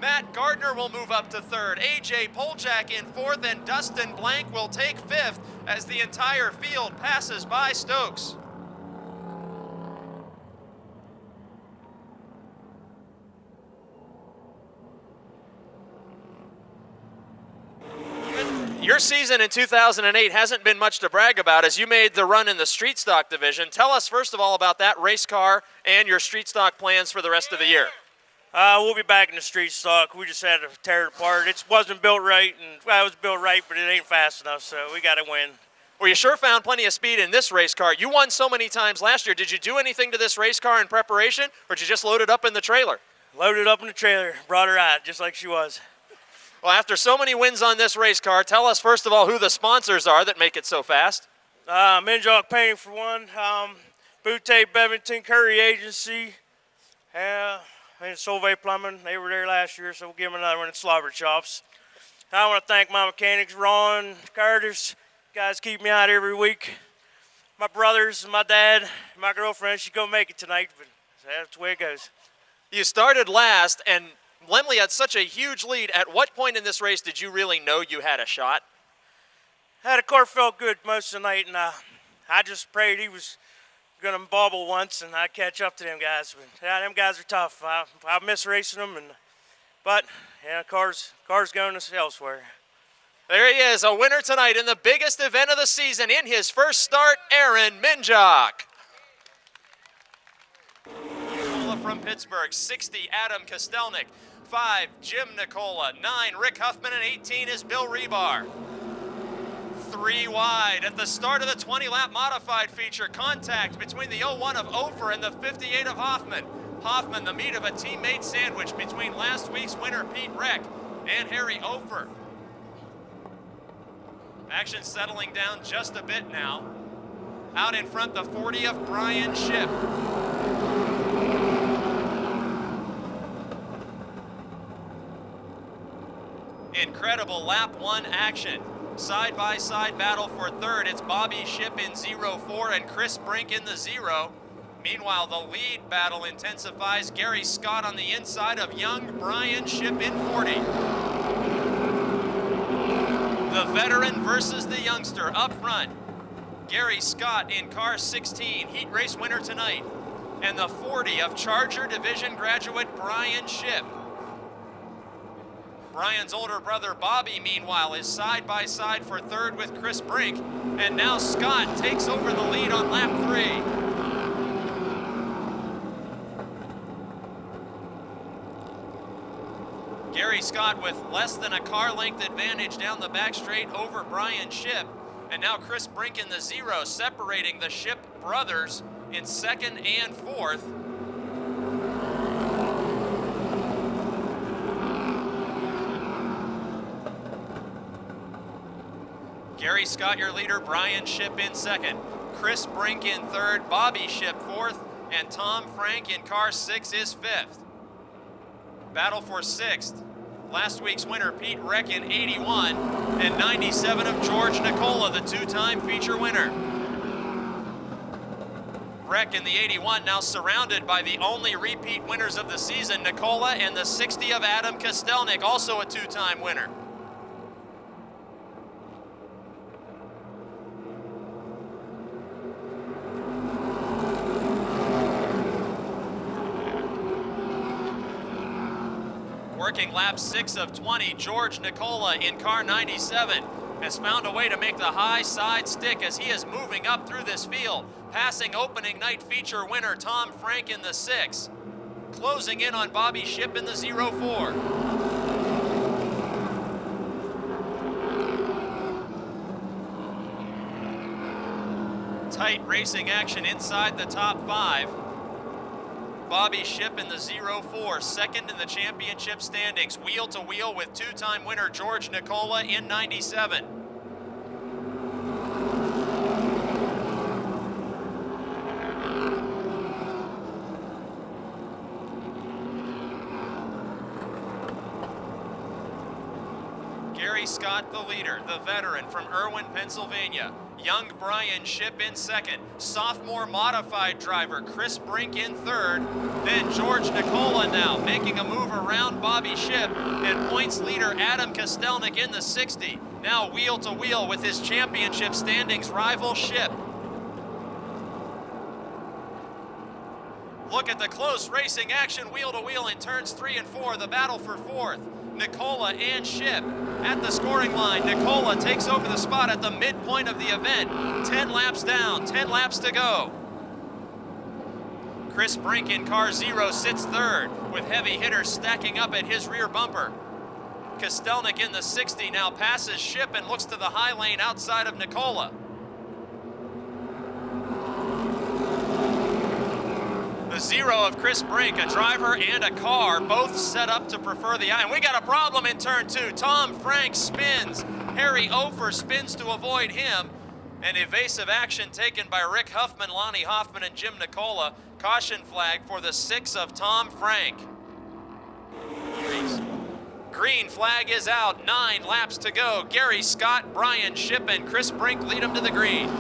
Matt Gardner will move up to third, A.J. Poljak in fourth, and Dustin Blank will take fifth as the entire field passes by Stokes. Your season in 2008 hasn't been much to brag about as you made the run in the street stock division. Tell us first of all about that race car and your street stock plans for the rest of the year. We'll be back in the street stock. We just had to tear it apart. It wasn't built right, and well, it was built right, but it ain't fast enough, so we got to win. Well, you sure found plenty of speed in this race car. You won so many times last year. Did you do anything to this race car in preparation, or did you just load it up in the trailer? Loaded up in the trailer, brought her out just like she was. Well, after so many wins on this race car, tell us first of all who the sponsors are that make it so fast. Minjok Painting for one, Butte Bevington Curry Agency, and Solvay Plumbing. They were there last year, so we'll give them another one at Slobber Chops. I want to thank my mechanics, Ron, Curtis. Guys keep me out every week. My brothers, my dad, my girlfriend, she's going to make it tonight, but that's the way it goes. You started last, and Lemley had such a huge lead. At what point in this race did you really know you had a shot? The car felt good most of the night, and I just prayed he was going to bobble once, and I'd catch up to them guys. But yeah, them guys are tough. I miss racing them, but yeah, cars going elsewhere. There he is, a winner tonight in the biggest event of the season in his first start, Aaron Minjok. From Pittsburgh, 60, Adam Kostelnik, 5, Jim Nicola, 9, Rick Huffman, and 18 is Bill Rebar. 3 wide at the start of the 20-lap modified feature. Contact between the 01 of Ofer and the 58 of Hoffman. Hoffman, the meat of a teammate sandwich between last week's winner Pete Reck and Harry Ofer. Action settling down just a bit now. Out in front, the 40 of Brian Shipp. Incredible lap 1 action. Side-by-side battle for third. It's Bobby Shipp in 0-4 and Chris Brink in the 0. Meanwhile, the lead battle intensifies. Gary Scott on the inside of young Brian Shipp in 40. The veteran versus the youngster up front. Gary Scott in car 16, heat race winner tonight. And the 40 of Charger Division graduate Brian Shipp. Brian's older brother Bobby, meanwhile, is side-by-side for third with Chris Brink. And now Scott takes over the lead on lap 3. Gary Scott with less than a car length advantage down the back straight over Brian Shipp. And now Chris Brink in the 0, separating the Shipp brothers in second and fourth. Gary Scott, your leader, Brian Shipp in second, Chris Brink in third, Bobby Shipp fourth, and Tom Frank in car 6 is fifth. Battle for sixth. Last week's winner, Pete Reck in 81, and 97 of George Nicola, the 2-time feature winner. Reck in the 81 now surrounded by the only repeat winners of the season, Nicola, and the 60 of Adam Kostelnik, also a 2-time winner. Working lap 6 of 20, George Nicola in car 97 has found a way to make the high side stick as he is moving up through this field, passing opening night feature winner Tom Frank in the 6, closing in on Bobby Shipp in the 0-4. Tight racing action inside the top 5. Bobby Shipp in the 0-4, second in the championship standings, wheel to wheel with 2-time winner George Nicola in 97. Gary Scott, the leader, the veteran from Irwin, Pennsylvania. Young Brian Shipp in second. Sophomore modified driver Chris Brink in third. Then George Nicola now making a move around Bobby Shipp. And points leader Adam Kostelnik in the 60. Now wheel to wheel with his championship standings rival Shipp. Look at the close racing action wheel to wheel in turns 3 and 4. The battle for fourth. Nicola and Shipp at the scoring line. Nicola takes over the spot at the midpoint of the event. 10 laps down, 10 laps to go. Chris Brink in car 0 sits third with heavy hitters stacking up at his rear bumper. Kostelnik in the 60 now passes Shipp and looks to the high lane outside of Nicola. The 2-0 of Chris Brink, a driver and a car, both set up to prefer the eye. And we got a problem in turn 2. Tom Frank spins. Harry Ofer spins to avoid him. An evasive action taken by Rick Huffman, Lonnie Hoffman, and Jim Nicola. Caution flag for the 6 of Tom Frank. Green flag is out, 9 laps to go. Gary Scott, Brian Shipp, and Chris Brink lead him to the green.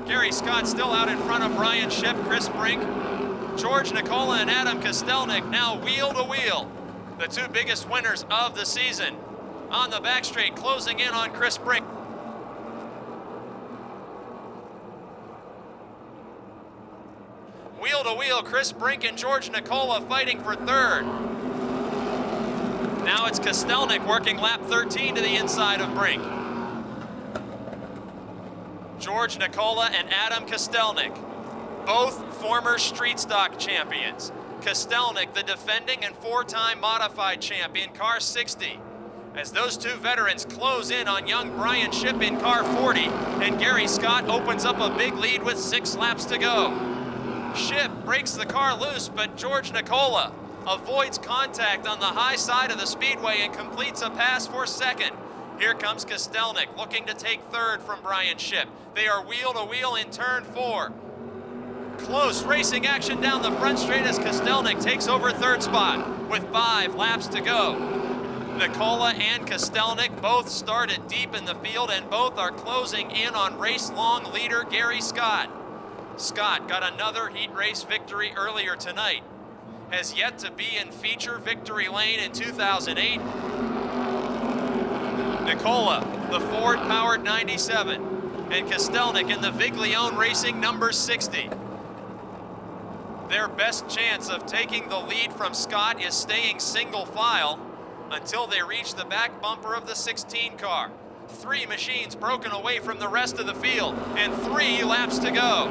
Gary Scott still out in front of Brian Shipp, Chris Brink. George Nicola and Adam Kostelnik now wheel to wheel. The 2 biggest winners of the season. On the back straight, closing in on Chris Brink. Wheel to wheel, Chris Brink and George Nicola fighting for 3rd. Now it's Kostelnik working lap 13 to the inside of Brink. George Nicola and Adam Kostelnik, both former street stock champions. Kostelnik, the defending and 4-time modified champion, car 60. As those 2 veterans close in on young Brian Shipp in car 40, and Gary Scott opens up a big lead with 6 laps to go. Shipp breaks the car loose, but George Nicola avoids contact on the high side of the speedway and completes a pass for 2nd. Here comes Kostelnik looking to take 3rd from Brian Shipp. They are wheel to wheel in turn 4. Close racing action down the front straight as Kostelnik takes over 3rd spot with 5 laps to go. Nicola and Kostelnik both started deep in the field and both are closing in on race-long leader Gary Scott. Scott got another heat race victory earlier tonight. Has yet to be in feature victory lane in 2008. Nicola, the Ford-powered 97, and Kostelnik in the Viglione Racing number 60. Their best chance of taking the lead from Scott is staying single file until they reach the back bumper of the 16 car. 3 machines broken away from the rest of the field, and 3 laps to go.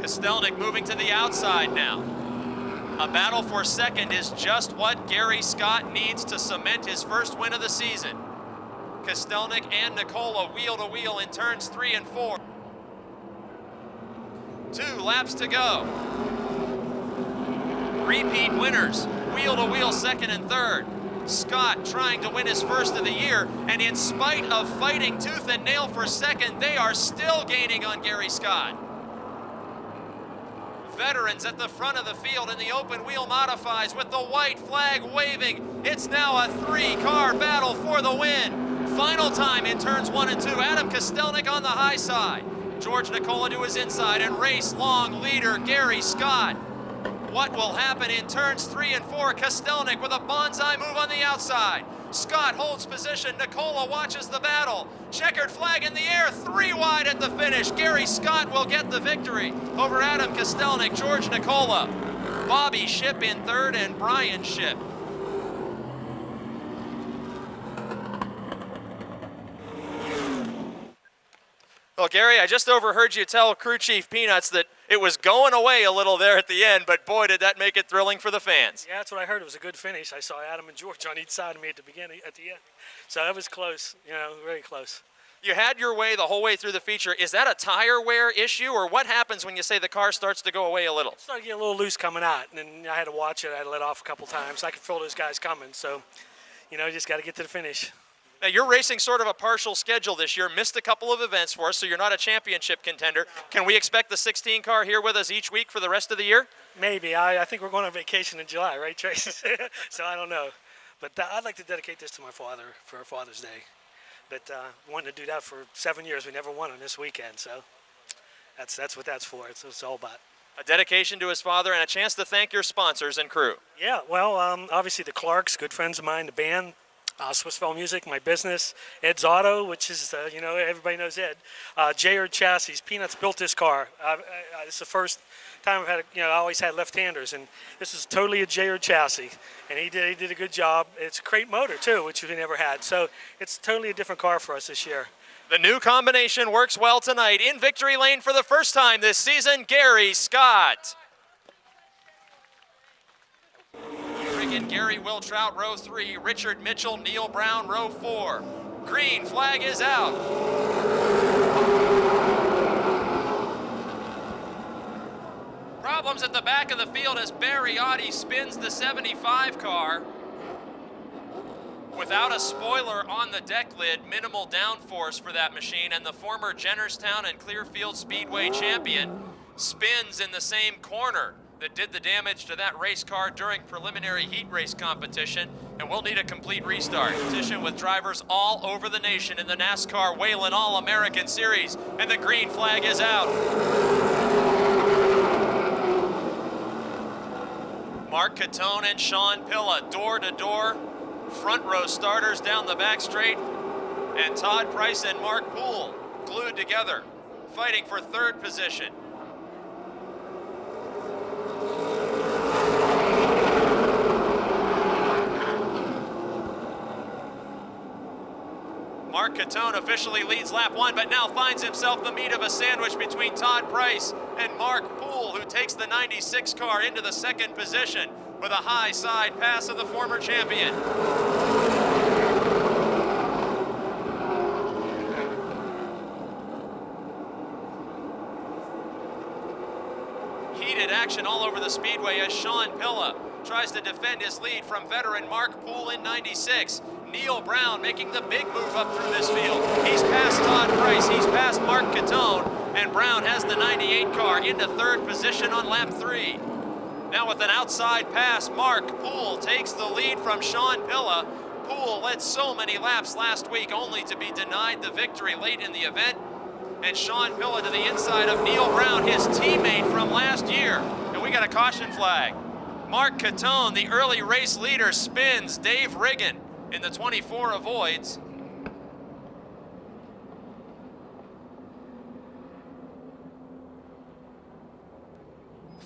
Kostelnik moving to the outside now. A battle for 2nd is just what Gary Scott needs to cement his first win of the season. Kostelnik and Nicola wheel to wheel in turns 3 and 4. 2 laps to go. Repeat winners, wheel to wheel 2nd and 3rd. Scott trying to win his first of the year, and in spite of fighting tooth and nail for 2nd, they are still gaining on Gary Scott. Veterans at the front of the field in the open wheel modifies with the white flag waving. It's now a 3-car battle for the win. Final time in turns 1 and 2. Adam Kostelnik on the high side. George Nicola to his inside, and race-long leader Gary Scott. What will happen in turns 3 and 4? Kostelnik with a bonsai move on the outside. Scott holds position. Nicola watches the battle. Checkered flag in the air, 3 wide at the finish. Gary Scott will get the victory over Adam Kostelnik, George Nicola. Bobby Shipp in 3rd and Brian Shipp. Well, Gary, I just overheard you tell Crew Chief Peanuts that it was going away a little there at the end, but boy, did that make it thrilling for the fans. Yeah, that's what I heard. It was a good finish. I saw Adam and George on each side of me at the beginning, at the end. So that was close, very close. You had your way the whole way through the feature. Is that a tire wear issue, or what happens when you say the car starts to go away a little? It started to get a little loose coming out, and then I had to watch it. I had to let off a couple times. I could feel those guys coming, so, just got to get to the finish. Now, you're racing sort of a partial schedule this year, missed a couple of events for us, so you're not a championship contender. Can we expect the 16 car here with us each week for the rest of the year? Maybe. I think we're going on vacation in July, right, Tracy? So I don't know. But I'd like to dedicate this to my father for Father's Day. But wanting to do that for 7 years, we never won on this weekend, so that's what that's for. It's what it's all about. A dedication to his father and a chance to thank your sponsors and crew. Yeah, well, obviously the Clarks, good friends of mine, the band, Swissville Music, my business, Ed's Auto, which is, everybody knows Ed. J.R. Chassis, Peanuts built this car. It's the first time I've had, I always had left-handers, and this is totally a J.R. chassis, and he did a good job. It's a crate motor, too, which we never had, so it's totally a different car for us this year. The new combination works well tonight. In victory lane for the first time this season, Gary Scott. Friggin' Gary Wiltrout, row 3. Richard Mitchell, Neil Brown, row 4. Green flag is out. Problems at the back of the field as Barry Oddie spins the 75 car. Without a spoiler on the deck lid, minimal downforce for that machine, and the former Jennerstown and Clearfield Speedway champion spins in the same corner that did the damage to that race car during preliminary heat race competition, and we'll need a complete restart. Competition with drivers all over the nation in the NASCAR Whelen All-American Series, and the green flag is out. Mark Catone and Sean Pilla, door to door, front row starters down the back straight, and Todd Price and Mark Poole glued together, fighting for third position. Mark Catone officially leads lap 1, but now finds himself the meat of a sandwich between Todd Price and Mark Poole, who takes the 96 car into the second position with a high side pass of the former champion. Heated action all over the speedway as Sean Pilla tries to defend his lead from veteran Mark Poole in 96. Neil Brown making the big move up through this field. He's past Todd Price, he's past Mark Catone, and Brown has the 98 car into third position on lap 3. Now with an outside pass, Mark Poole takes the lead from Sean Pilla. Poole led so many laps last week only to be denied the victory late in the event. And Sean Pilla to the inside of Neil Brown, his teammate from last year. And we got a caution flag. Mark Catone, the early race leader, spins. Dave Riggin in the 24 avoids.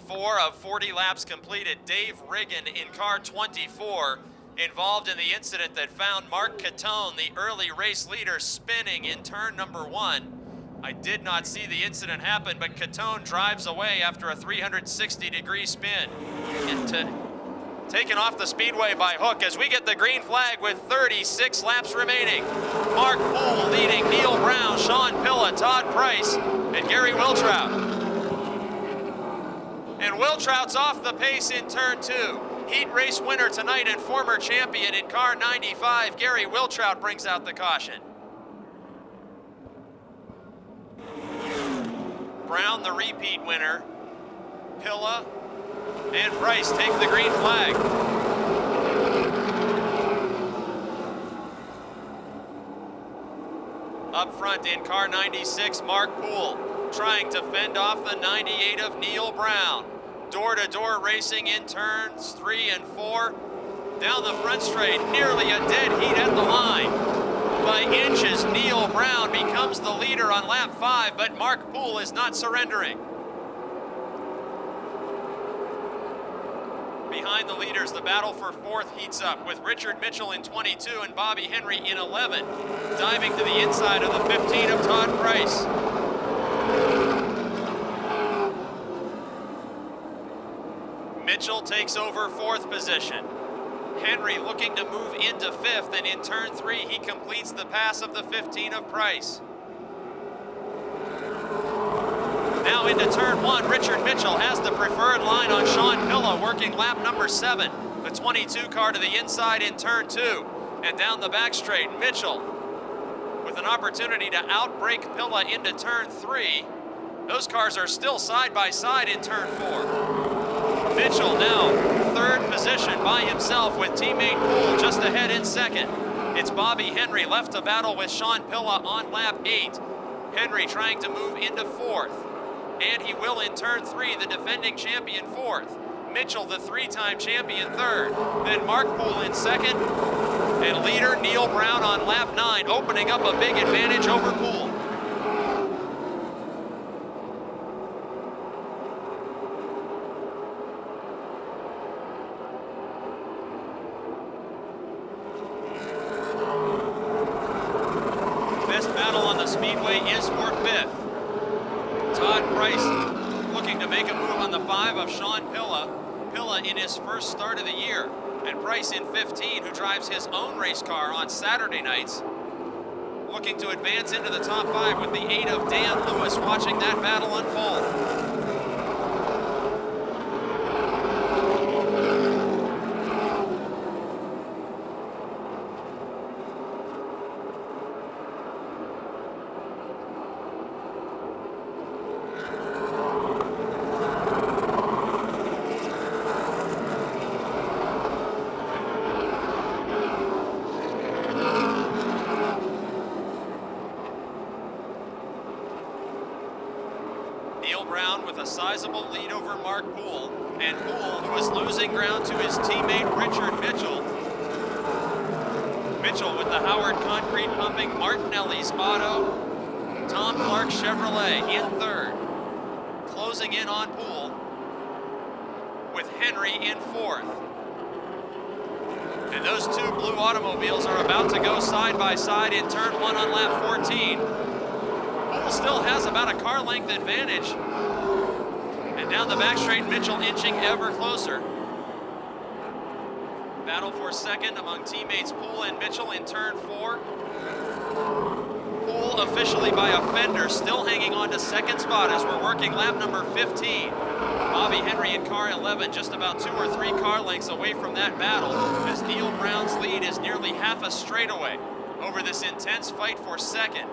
Four of 40 laps completed. Dave Riggin in car 24, involved in the incident that found Mark Catone, the early race leader, spinning in turn number 1. I did not see the incident happen, but Catone drives away after a 360-degree spin. Taken off the speedway by Hook as we get the green flag with 36 laps remaining. Mark Poole leading Neil Brown, Sean Pilla, Todd Price, and Gary Wiltrout. And Wiltrout's off the pace in turn 2. Heat race winner tonight and former champion in car 95, Gary Wiltrout brings out the caution. Brown, the repeat winner. Pilla and Price take the green flag. Up front in car 96, Mark Poole trying to fend off the 98 of Neil Brown. Door-to-door racing in turns 3 and 4. Down the front straight, nearly a dead heat at the line. By inches, Neil Brown becomes the leader on lap 5, but Mark Poole is not surrendering. Behind the leaders, the battle for 4th heats up with Richard Mitchell in 22 and Bobby Henry in 11. Diving to the inside of the 15 of Todd Price. Mitchell takes over 4th position. Henry looking to move into 5th, and in turn 3, he completes the pass of the 15 of Price. Now into turn 1, Richard Mitchell has the preferred line on Sean Pilla, working lap number 7. The 22 car to the inside in turn 2, and down the back straight, Mitchell with an opportunity to outbrake Pilla into turn 3. Those cars are still side by side in turn 4. Mitchell now 3rd position by himself with teammate Poole just ahead in 2nd. It's Bobby Henry left to battle with Sean Pilla on lap 8. Henry trying to move into 4th. And he will in turn 3, the defending champion 4th. Mitchell, the 3-time champion 3rd. Then Mark Poole in 2nd. And leader Neil Brown on lap 9, opening up a big advantage over Poole. Best battle on the Speedway is for 5th. Todd Price looking to make a move on the 5 of Sean Pilla. Pilla in his first start of the year. And Price in 15, who drives his own race car on Saturday nights, looking to advance into the top 5 with the 8 of Dan Lewis watching that battle unfold. Neil Brown with a sizable lead over Mark Poole, and Poole, who is losing ground to his teammate Richard Mitchell. Mitchell with the Howard Concrete Pumping Martinelli's Auto, Tom Clark Chevrolet in 3rd. Closing in on Poole with Henry in 4th. And those two blue automobiles are about to go side by side in turn 1 on lap 14. Poole still has about a car length advantage. And down the back straight, Mitchell inching ever closer. Battle for 2nd among teammates Poole and Mitchell in turn 4. Poole officially by a fender, still hanging on to 2nd spot as we're working lap number 15. Bobby Henry in car 11, just about 2 or 3 car lengths away from that battle, as Neil Brown's lead is nearly half a straightaway over this intense fight for 2nd.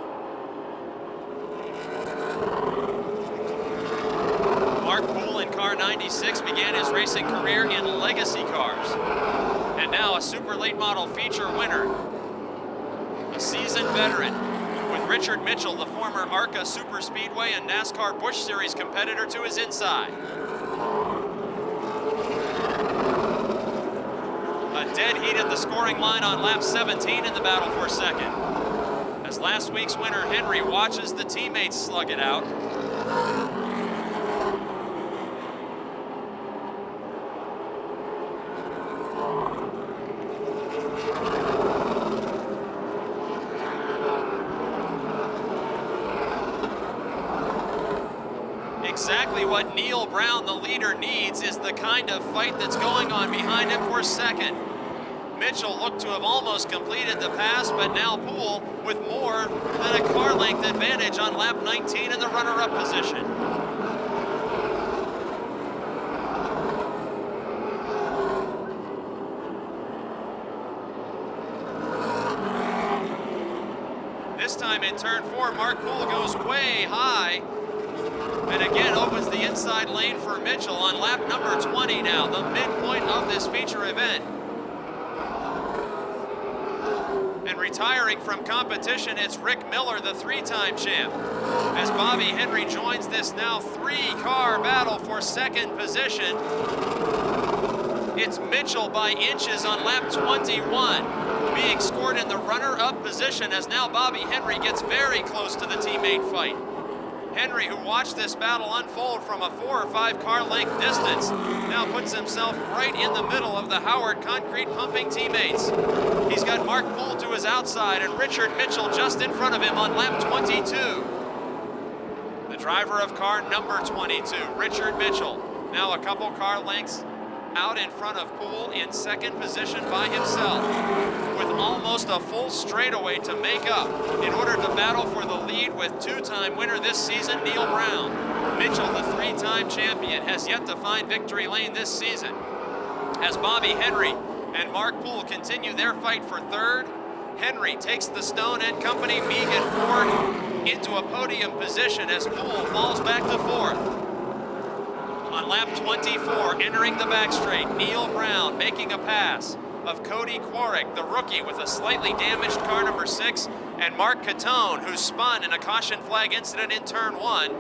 Mark Poole in car 96 began his racing career in legacy cars, and now a super late model feature winner, a seasoned veteran, with Richard Mitchell, the former ARCA Super Speedway and NASCAR Busch Series competitor, to his inside. A dead heat at the scoring line on lap 17 in the battle for 2nd, as last week's winner Henry watches the teammates slug it out. Exactly what Neil Brown, the leader, needs is the kind of fight that's going on behind him for 2nd. Mitchell looked to have almost completed the pass, but now Poole with more than a car length advantage on lap 19 in the runner-up position. This time in turn 4, Mark Poole goes way high, and again opens the inside lane for Mitchell on lap number 20 now, the midpoint of this feature event. And retiring from competition, it's Rick Miller, the 3-time champ, as Bobby Henry joins this now 3-car battle for 2nd position. It's Mitchell by inches on lap 21, being scored in the runner-up position, as now Bobby Henry gets very close to the teammate fight. Henry, who watched this battle unfold from a 4 or 5 car length distance, now puts himself right in the middle of the Howard Concrete Pumping teammates. He's got Mark Poole to his outside and Richard Mitchell just in front of him on lap 22. The driver of car number 22, Richard Mitchell, now a couple car lengths out in front of Poole in 2nd position by himself, with almost a full straightaway to make up in order to battle for the lead with 2-time winner this season, Neil Brown. Mitchell, the 3-time champion, has yet to find victory lane this season. As Bobby Henry and Mark Poole continue their fight for 3rd, Henry takes the Stone and Company Megan Ford into a podium position as Poole falls back to 4th. On lap 24, entering the back straight, Neil Brown making a pass of Cody Quarrick, the rookie, with a slightly damaged car number 6, and Mark Catone, who spun in a caution flag incident in turn 1.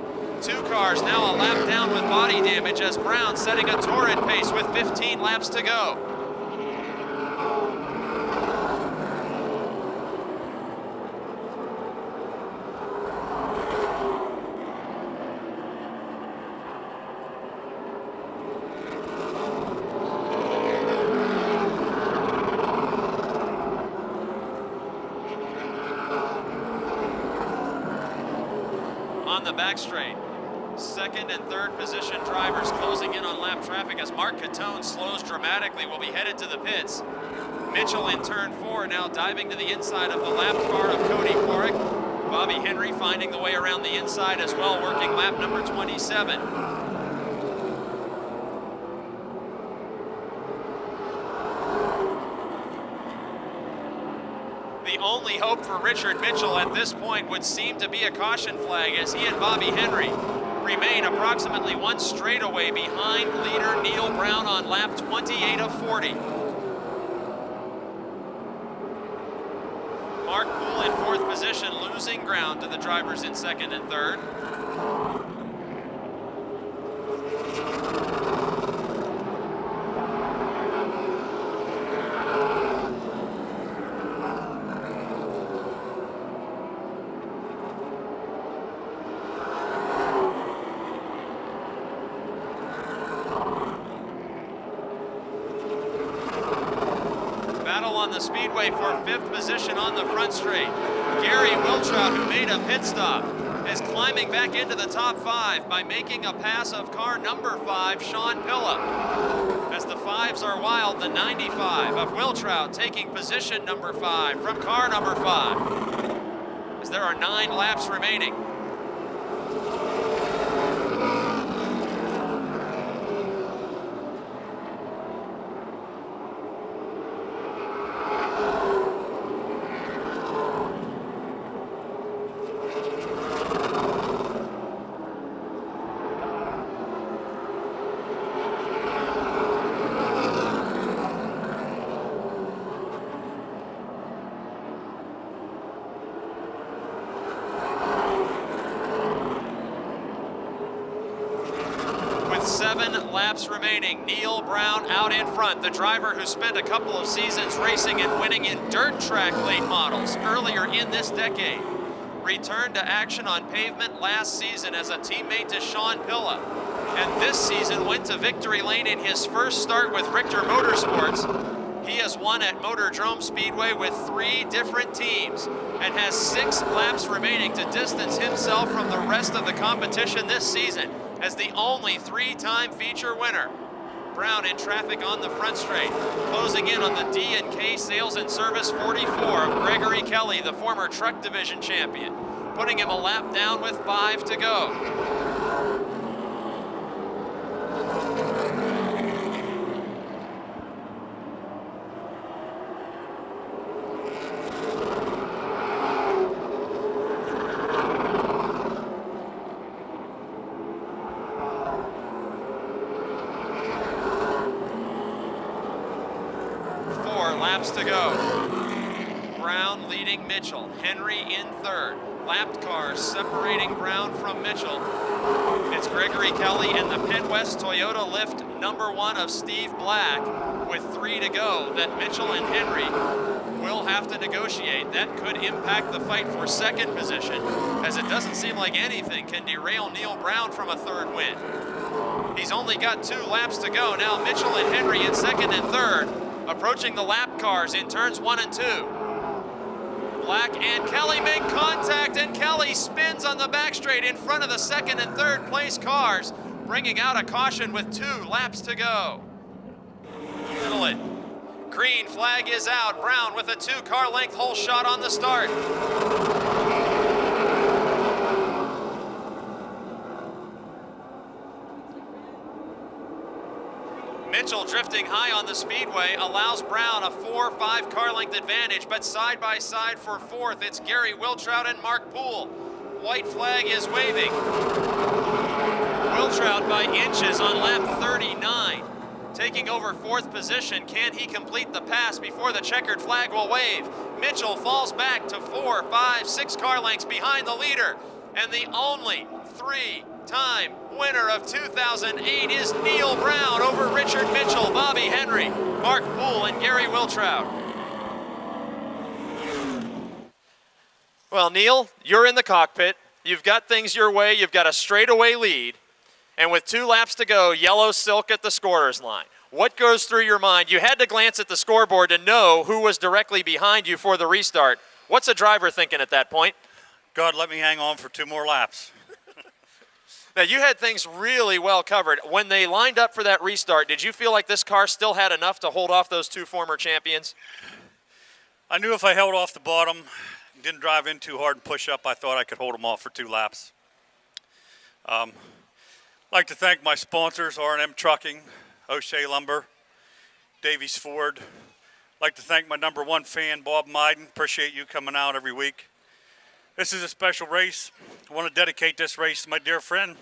2 cars now a lap down with body damage, as Brown setting a torrid pace with 15 laps to go. on the back straight. Second and third position drivers closing in on lap traffic as Mark Catone slows dramatically, will be headed to the pits. Mitchell in turn 4 now diving to the inside of the lapped car of Cody Florick. Bobby Henry finding the way around the inside as well, working lap number 27. The only hope for Richard Mitchell at this point would seem to be a caution flag as he and Bobby Henry remain approximately one straightaway behind leader Neil Brown on lap 28 of 40. Mark Poole in 4th position, losing ground to the drivers in 2nd and 3rd. On the speedway for 5th position on the front straight. Gary Wiltrout, who made a pit stop, is climbing back into the top 5 by making a pass of car number 5, Sean Pilla. As the 5s are wild, the 95 of Wiltrout taking position number 5 from car number 5. As there are 9 laps remaining. With 7 laps remaining, Neil Brown out in front, the driver who spent a couple of seasons racing and winning in dirt track late models earlier in this decade. Returned to action on pavement last season as a teammate to Sean Pilla, and this season went to victory lane in his first start with Richter Motorsports. He has won at Motordrome Speedway with 3 different teams and has 6 laps remaining to distance himself from the rest of the competition this season as the only 3-time feature winner. Brown in traffic on the front straight, closing in on the D&K Sales and Service 44 of Gregory Kelly, the former truck division champion, putting him a lap down with 5 to go. Laps to go. Brown leading Mitchell. Henry in 3rd. Lapped cars separating Brown from Mitchell. It's Gregory Kelly and the Penwest Toyota Lift number 1 of Steve Black with 3 to go that Mitchell and Henry will have to negotiate. That could impact the fight for 2nd position, as it doesn't seem like anything can derail Neil Brown from a 3rd win. He's only got 2 laps to go. Now Mitchell and Henry in 2nd and 3rd. Approaching the lap cars in turns 1 and 2. Black and Kelly make contact, and Kelly spins on the back straight in front of the 2nd and 3rd place cars, bringing out a caution with 2 laps to go. Middle it. Green flag is out. Brown with a 2-car length hole shot on the start. Mitchell drifting high on the speedway allows Brown a 4-5 car length advantage, but side by side for 4th, it's Gary Wiltrout and Mark Poole. White flag is waving. Wiltrout by inches on lap 39, taking over 4th position. Can he complete the pass before the checkered flag will wave? Mitchell falls back to 4, 5, 6 car lengths behind the leader, and the only 3-time winner of 2008 is Neil Brown over Richard Mitchell, Bobby Henry, Mark Poole, and Gary Wiltrout. Well, Neil, you're in the cockpit. You've got things your way. You've got a straightaway lead. And with 2 laps to go, yellow silk at the scorer's line. What goes through your mind? You had to glance at the scoreboard to know who was directly behind you for the restart. What's a driver thinking at that point? God, let me hang on for 2 more laps. Now, you had things really well covered. When they lined up for that restart, did you feel like this car still had enough to hold off those two former champions? I knew if I held off the bottom, didn't drive in too hard and push up, I thought I could hold them off for 2 laps. I'd like to thank my sponsors, R&M Trucking, O'Shea Lumber, Davies Ford. I'd like to thank my #1 fan, Bob Myden. Appreciate you coming out every week. This is a special race. I want to dedicate this race to my dear friend,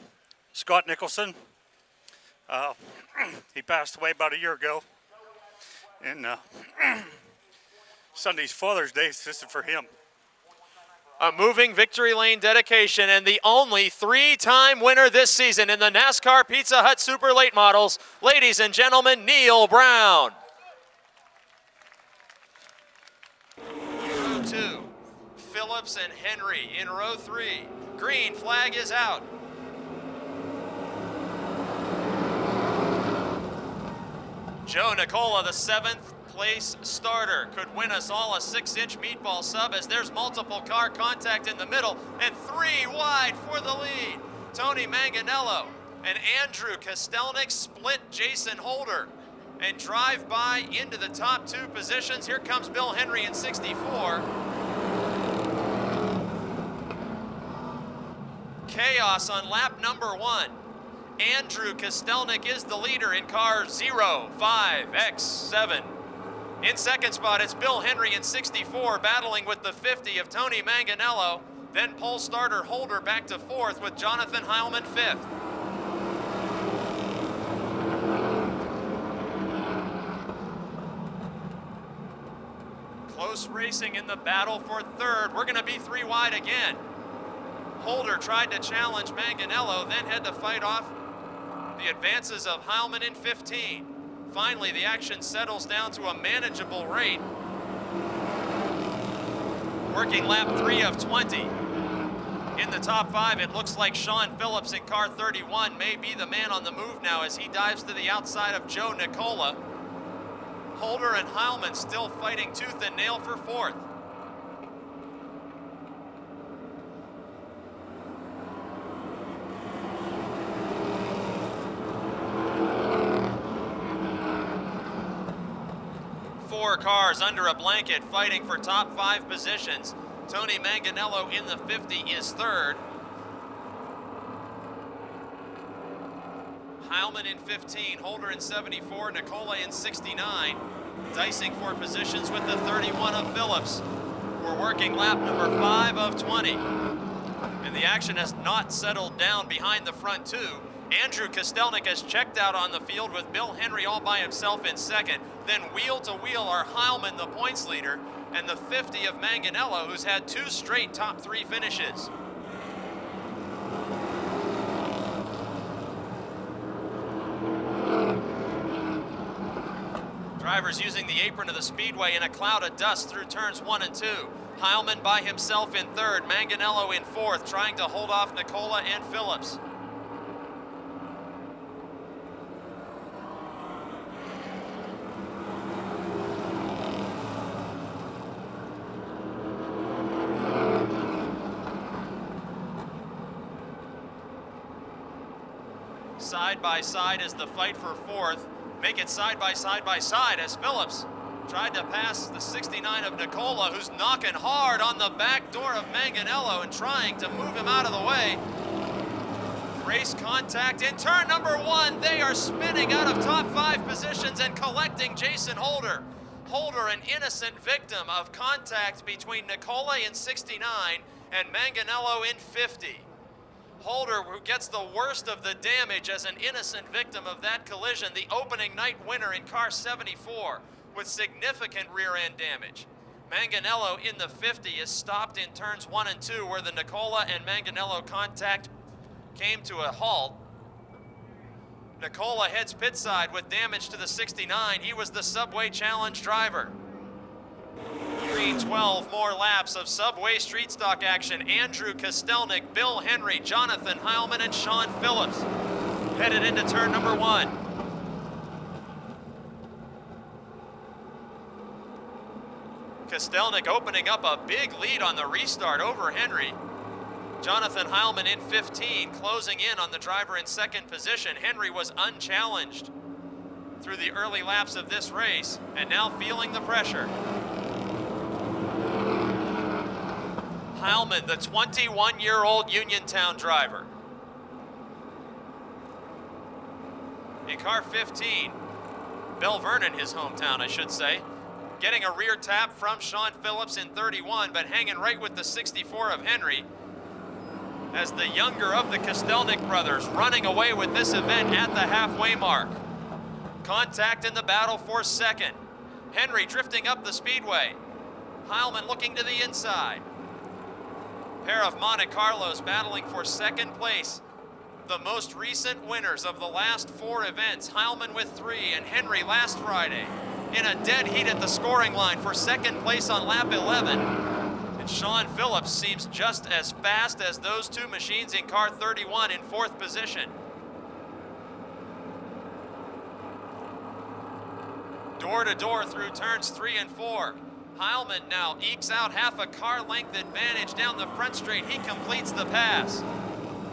Scott Nicholson. He passed away about a year ago. And Sunday's Father's Day, so this is for him. A moving victory lane dedication and the only 3-time winner this season in the NASCAR Pizza Hut Super Late Models. Ladies and gentlemen, Neil Brown. Row 2, Phillips and Henry in row 3. Green flag is out. Joe Nicola, the 7th place starter, could win us all a 6-inch meatball sub as there's multiple car contact in the middle and 3 wide for the lead. Tony Manganello and Andrew Kostelnik split Jason Holder and drive by into the top 2 positions. Here comes Bill Henry in 64. Chaos on lap number 1. Andrew Kostelnik is the leader in car 05X7. In second spot, it's Bill Henry in 64, battling with the 50 of Tony Manganello. Then pole starter Holder back to 4th with Jonathan Heilmann 5th. Close racing in the battle for 3rd. We're going to be 3 wide again. Holder tried to challenge Manganello, then had to fight off the advances of Heilmann in 15. Finally, the action settles down to a manageable rate. Working lap 3 of 20. In the top 5, it looks like Sean Phillips in car 31 may be the man on the move now as he dives to the outside of Joe Nicola. Holder and Heilmann still fighting tooth and nail for 4th. Four cars under a blanket fighting for top 5 positions. Tony Manganello in the 50 is 3rd. Heilmann in 15, Holder in 74, Nicola in 69. Dicing for positions with the 31 of Phillips. We're working lap number 5 of 20. And the action has not settled down behind the front 2. Andrew Kostelnik has checked out on the field with Bill Henry all by himself in 2nd. Then wheel to wheel are Heilmann, the points leader, and the 50 of Manganello, who's had 2 straight top 3 finishes. Drivers using the apron of the Speedway in a cloud of dust through turns 1 and 2. Heilmann by himself in 3rd, Manganello in 4th, trying to hold off Nicola and Phillips. Side by side is the fight for 4th. Make it side by side as Phillips tried to pass the 69 of Nicola, who's knocking hard on the back door of Manganello and trying to move him out of the way. Race contact in turn number 1. They are spinning out of top 5 positions and collecting Jason Holder. Holder, an innocent victim of contact between Nicola in 69 and Manganello in 50. Holder, who gets the worst of the damage as an innocent victim of that collision, the opening night winner in car 74 with significant rear end damage. Manganello in the 50 is stopped in turns 1 and 2 where the Nicola and Manganello contact came to a halt. Nicola heads pit side with damage to the 69. He was the Subway Challenge driver. 12 more laps of Subway Street Stock action. Andrew Kostelnik, Bill Henry, Jonathan Heilmann, and Sean Phillips headed into turn number 1. Kostelnik opening up a big lead on the restart over Henry. Jonathan Heilmann in 15, closing in on the driver in second position. Henry was unchallenged through the early laps of this race, and now feeling the pressure. Heilmann, the 21-year-old Uniontown driver. In car 15, Bell Vernon, his hometown, I should say, getting a rear tap from Sean Phillips in 31, but hanging right with the 64 of Henry, as the younger of the Kostelnik brothers running away with this event at the halfway mark. Contact in the battle for second. Henry drifting up the speedway. Heilmann looking to the inside. Pair of Monte Carlos battling for second place. The most recent winners of the last 4 events, Heilmann with 3 and Henry last Friday, in a dead heat at the scoring line for second place on lap 11. And Sean Phillips seems just as fast as those 2 machines in car 31 in 4th position. Door to door through turns 3 and 4. Heilmann now ekes out half a car length advantage down the front straight. He completes the pass.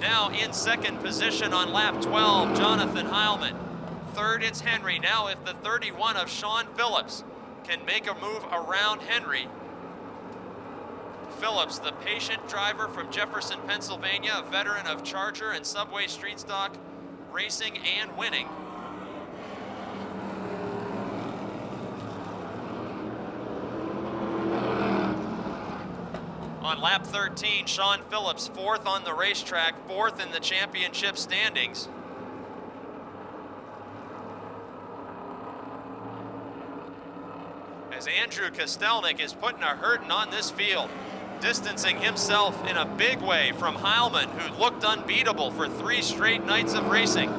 Now in second position on lap 12, Jonathan Heilmann. Third, it's Henry. Now if the 31 of Sean Phillips can make a move around Henry. Phillips, the patient driver from Jefferson, Pennsylvania, a veteran of Charger and Subway Street Stock racing and winning. On lap 13, Sean Phillips, 4th on the racetrack, 4th in the championship standings. As Andrew Kostelnik is putting a hurting on this field, distancing himself in a big way from Heilmann, who looked unbeatable for 3 straight nights of racing.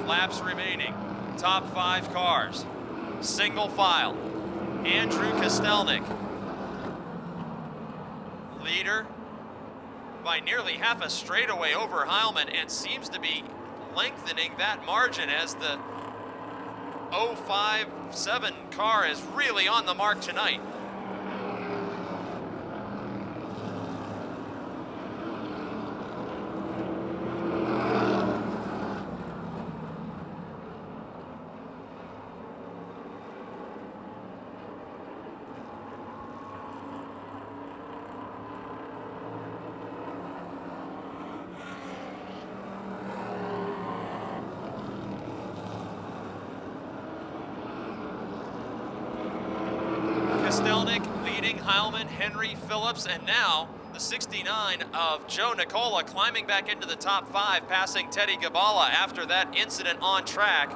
Laps remaining. Top 5 cars. Single file. Andrew Kostelnik. Leader by nearly half a straightaway over Heilmann, and seems to be lengthening that margin as the 057 car is really on the mark tonight. Kostelnik leading Heilmann, Henry, Phillips, and now the 69 of Joe Nicola climbing back into the top 5, passing Teddy Gabala after that incident on track.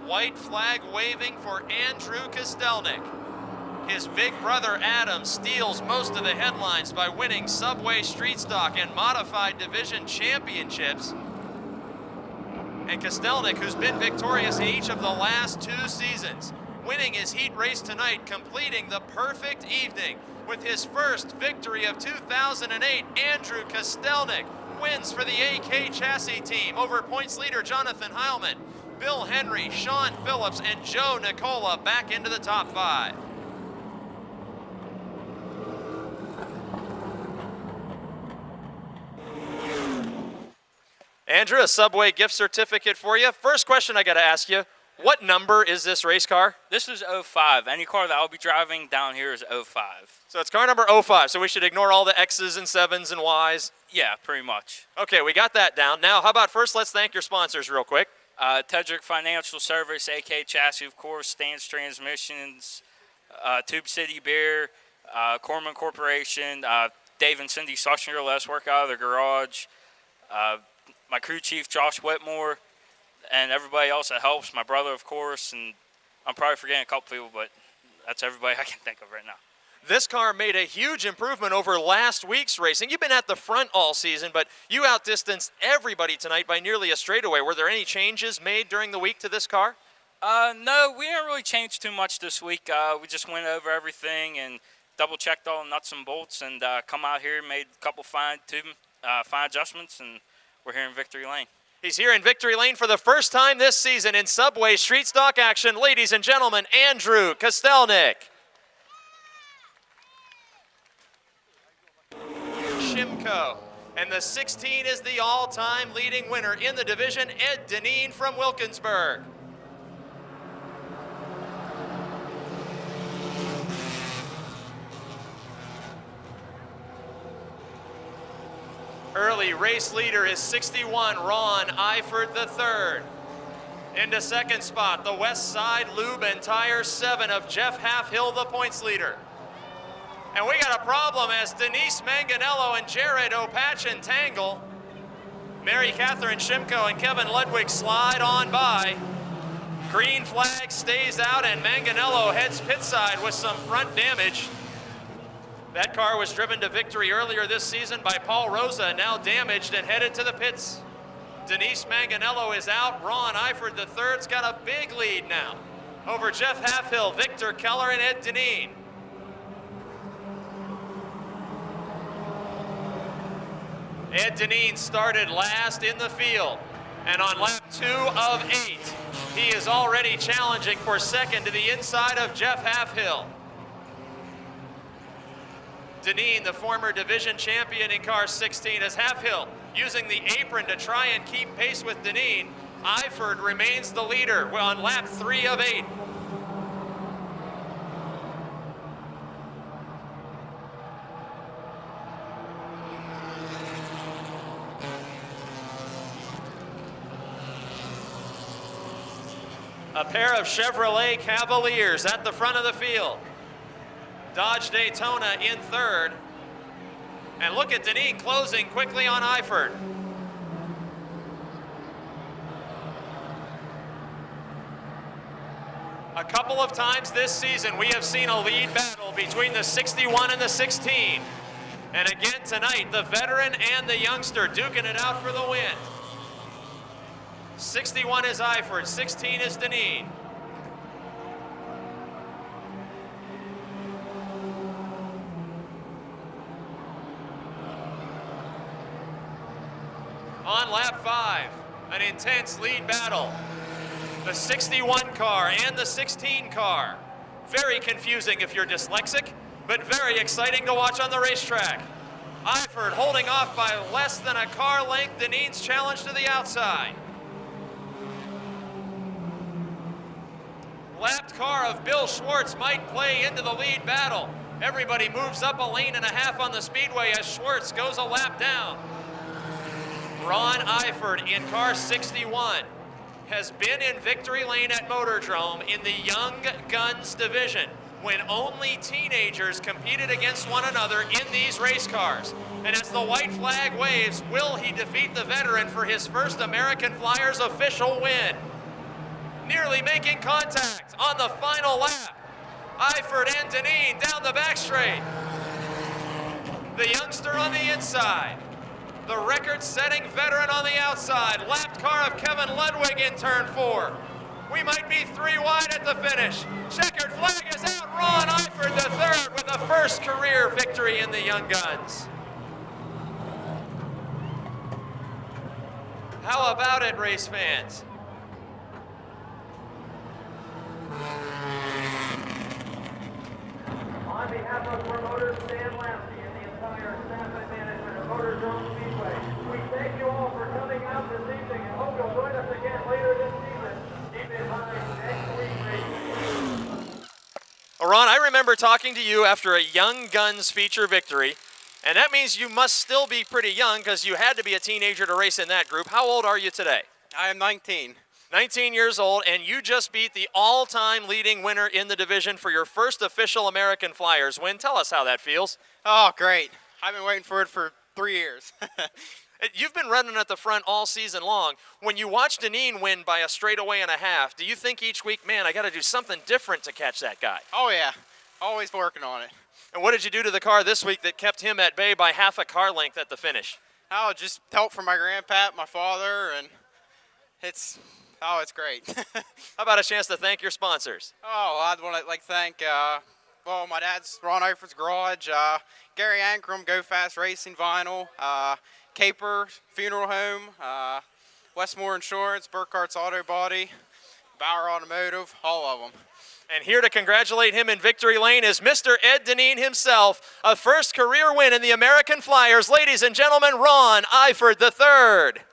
White flag waving for Andrew Kostelnik. His big brother Adam steals most of the headlines by winning Subway Street Stock and Modified Division championships. And Kostelnik, who's been victorious in each of the last 2 seasons, winning his heat race tonight, completing the perfect evening with his first victory of 2008. Andrew Kostelnik wins for the AK Chassis team over points leader Jonathan Heilmann, Bill Henry, Sean Phillips, and Joe Nicola back into the top 5. Andrew, a Subway gift certificate for you. First question I got to ask you, what number is this race car? This is 05. Any car that I'll be driving down here is 05. So it's car number 05, so we should ignore all the X's and 7s and Y's? Yeah, pretty much. Okay, we got that down. Now, how about first let's thank your sponsors real quick. Tedrick Financial Service, AK Chassis, of course, Stance Transmissions, Tube City Beer, Corman Corporation, Dave and Cindy Sushner, let's work out of their garage, my crew chief, Josh Whitmore, and everybody else that helps, my brother, of course, and I'm probably forgetting a couple people, but that's everybody I can think of right now. This car made a huge improvement over last week's racing. You've been at the front all season, but you outdistanced everybody tonight by nearly a straightaway. Were there any changes made during the week to this car? No, we didn't really change too much this week. We just went over everything and double-checked all the nuts and bolts, and come out here and made a couple fine adjustments, and we're here in Victory Lane. He's here in Victory Lane for the first time this season in Subway Street Stock action. Ladies and gentlemen, Andrew Kostelnik. Shimko. And the 16 is the all-time leading winner in the division, Ed Deneen from Wilkinsburg. Early race leader is 61, Ron Eifert III. Into second spot, the West Side Lube and Tire 7 of Jeff Halfhill, the points leader. And we got a problem as Denise Manganello and Jared Opachin tangle. Mary Catherine Shimko and Kevin Ludwig slide on by. Green flag stays out and Manganello heads pit side with some front damage. That car was driven to victory earlier this season by Paul Rosa, now damaged and headed to the pits. Denise Manganello is out. Ron Eifert III's got a big lead now over Jeff Halfhill, Victor Keller, and Ed Deneen. Ed Deneen started last in the field, and on lap 2 of 8, he is already challenging for second to the inside of Jeff Halfhill. Deneen, the former division champion in car 16, as Halfhill using the apron to try and keep pace with Deneen. Eifert remains the leader on lap 3 of 8. A pair of Chevrolet Cavaliers at the front of the field. Dodge Daytona in third. And look at Deneen closing quickly on Eifert. A couple of times this season we have seen a lead battle between the 61 and the 16. And again tonight, the veteran and the youngster duking it out for the win. 61 is Eifert, 16 is Deneen. On lap 5, an intense lead battle. The 61 car and the 16 car. Very confusing if you're dyslexic, but very exciting to watch on the racetrack. Eifert holding off by less than a car length. Deneen's challenge to the outside. Lapped car of Bill Schwartz might play into the lead battle. Everybody moves up a lane and a half on the speedway as Schwartz goes a lap down. Ron Eifert in car 61 has been in victory lane at Motordrome in the Young Guns division when only teenagers competed against one another in these race cars. And as the white flag waves, will he defeat the veteran for his first American Flyers official win? Nearly making contact on the final lap. Eifert and Deneen down the back straight. The youngster on the inside. The record-setting veteran on the outside. Lapped car of Kevin Ludwig in turn 4. We might be 3 wide at the finish. Checkered flag is out. Ron Eifert III with a first career victory in the Young Guns. How about it, race fans? On behalf of promoter Stan Lassie and the entire staff and management of Motordrome Speedway, we thank you all for coming out this evening and hope you'll join us again later this season. Keep in mind, next week, Ron, I remember talking to you after a Young Guns feature victory, and that means you must still be pretty young because you had to be a teenager to race in that group. How old are you today? I am 19. 19 years old, and you just beat the all-time leading winner in the division for your first official American Flyers win. Tell us how that feels. Oh, great. I've been waiting for it for 3 years. You've been running at the front all season long. When you watch Deneen win by a straightaway and a half, do you think each week, man, I got to do something different to catch that guy? Oh yeah, always working on it. And what did you do to the car this week that kept him at bay by half a car length at the finish? Oh, just help from my grandpa, my father, and it's great. How about a chance to thank your sponsors? Oh, I'd want to thank my dad's Ron Ofer's Garage, Gary Ankrum, Go Fast Racing Vinyl, Caper Funeral Home, Westmore Insurance, Burkhart's Auto Body, Bauer Automotive, all of them. And here to congratulate him in victory lane is Mr. Ed Deneen himself, a first career win in the American Flyers. Ladies and gentlemen, Ron Eifert III.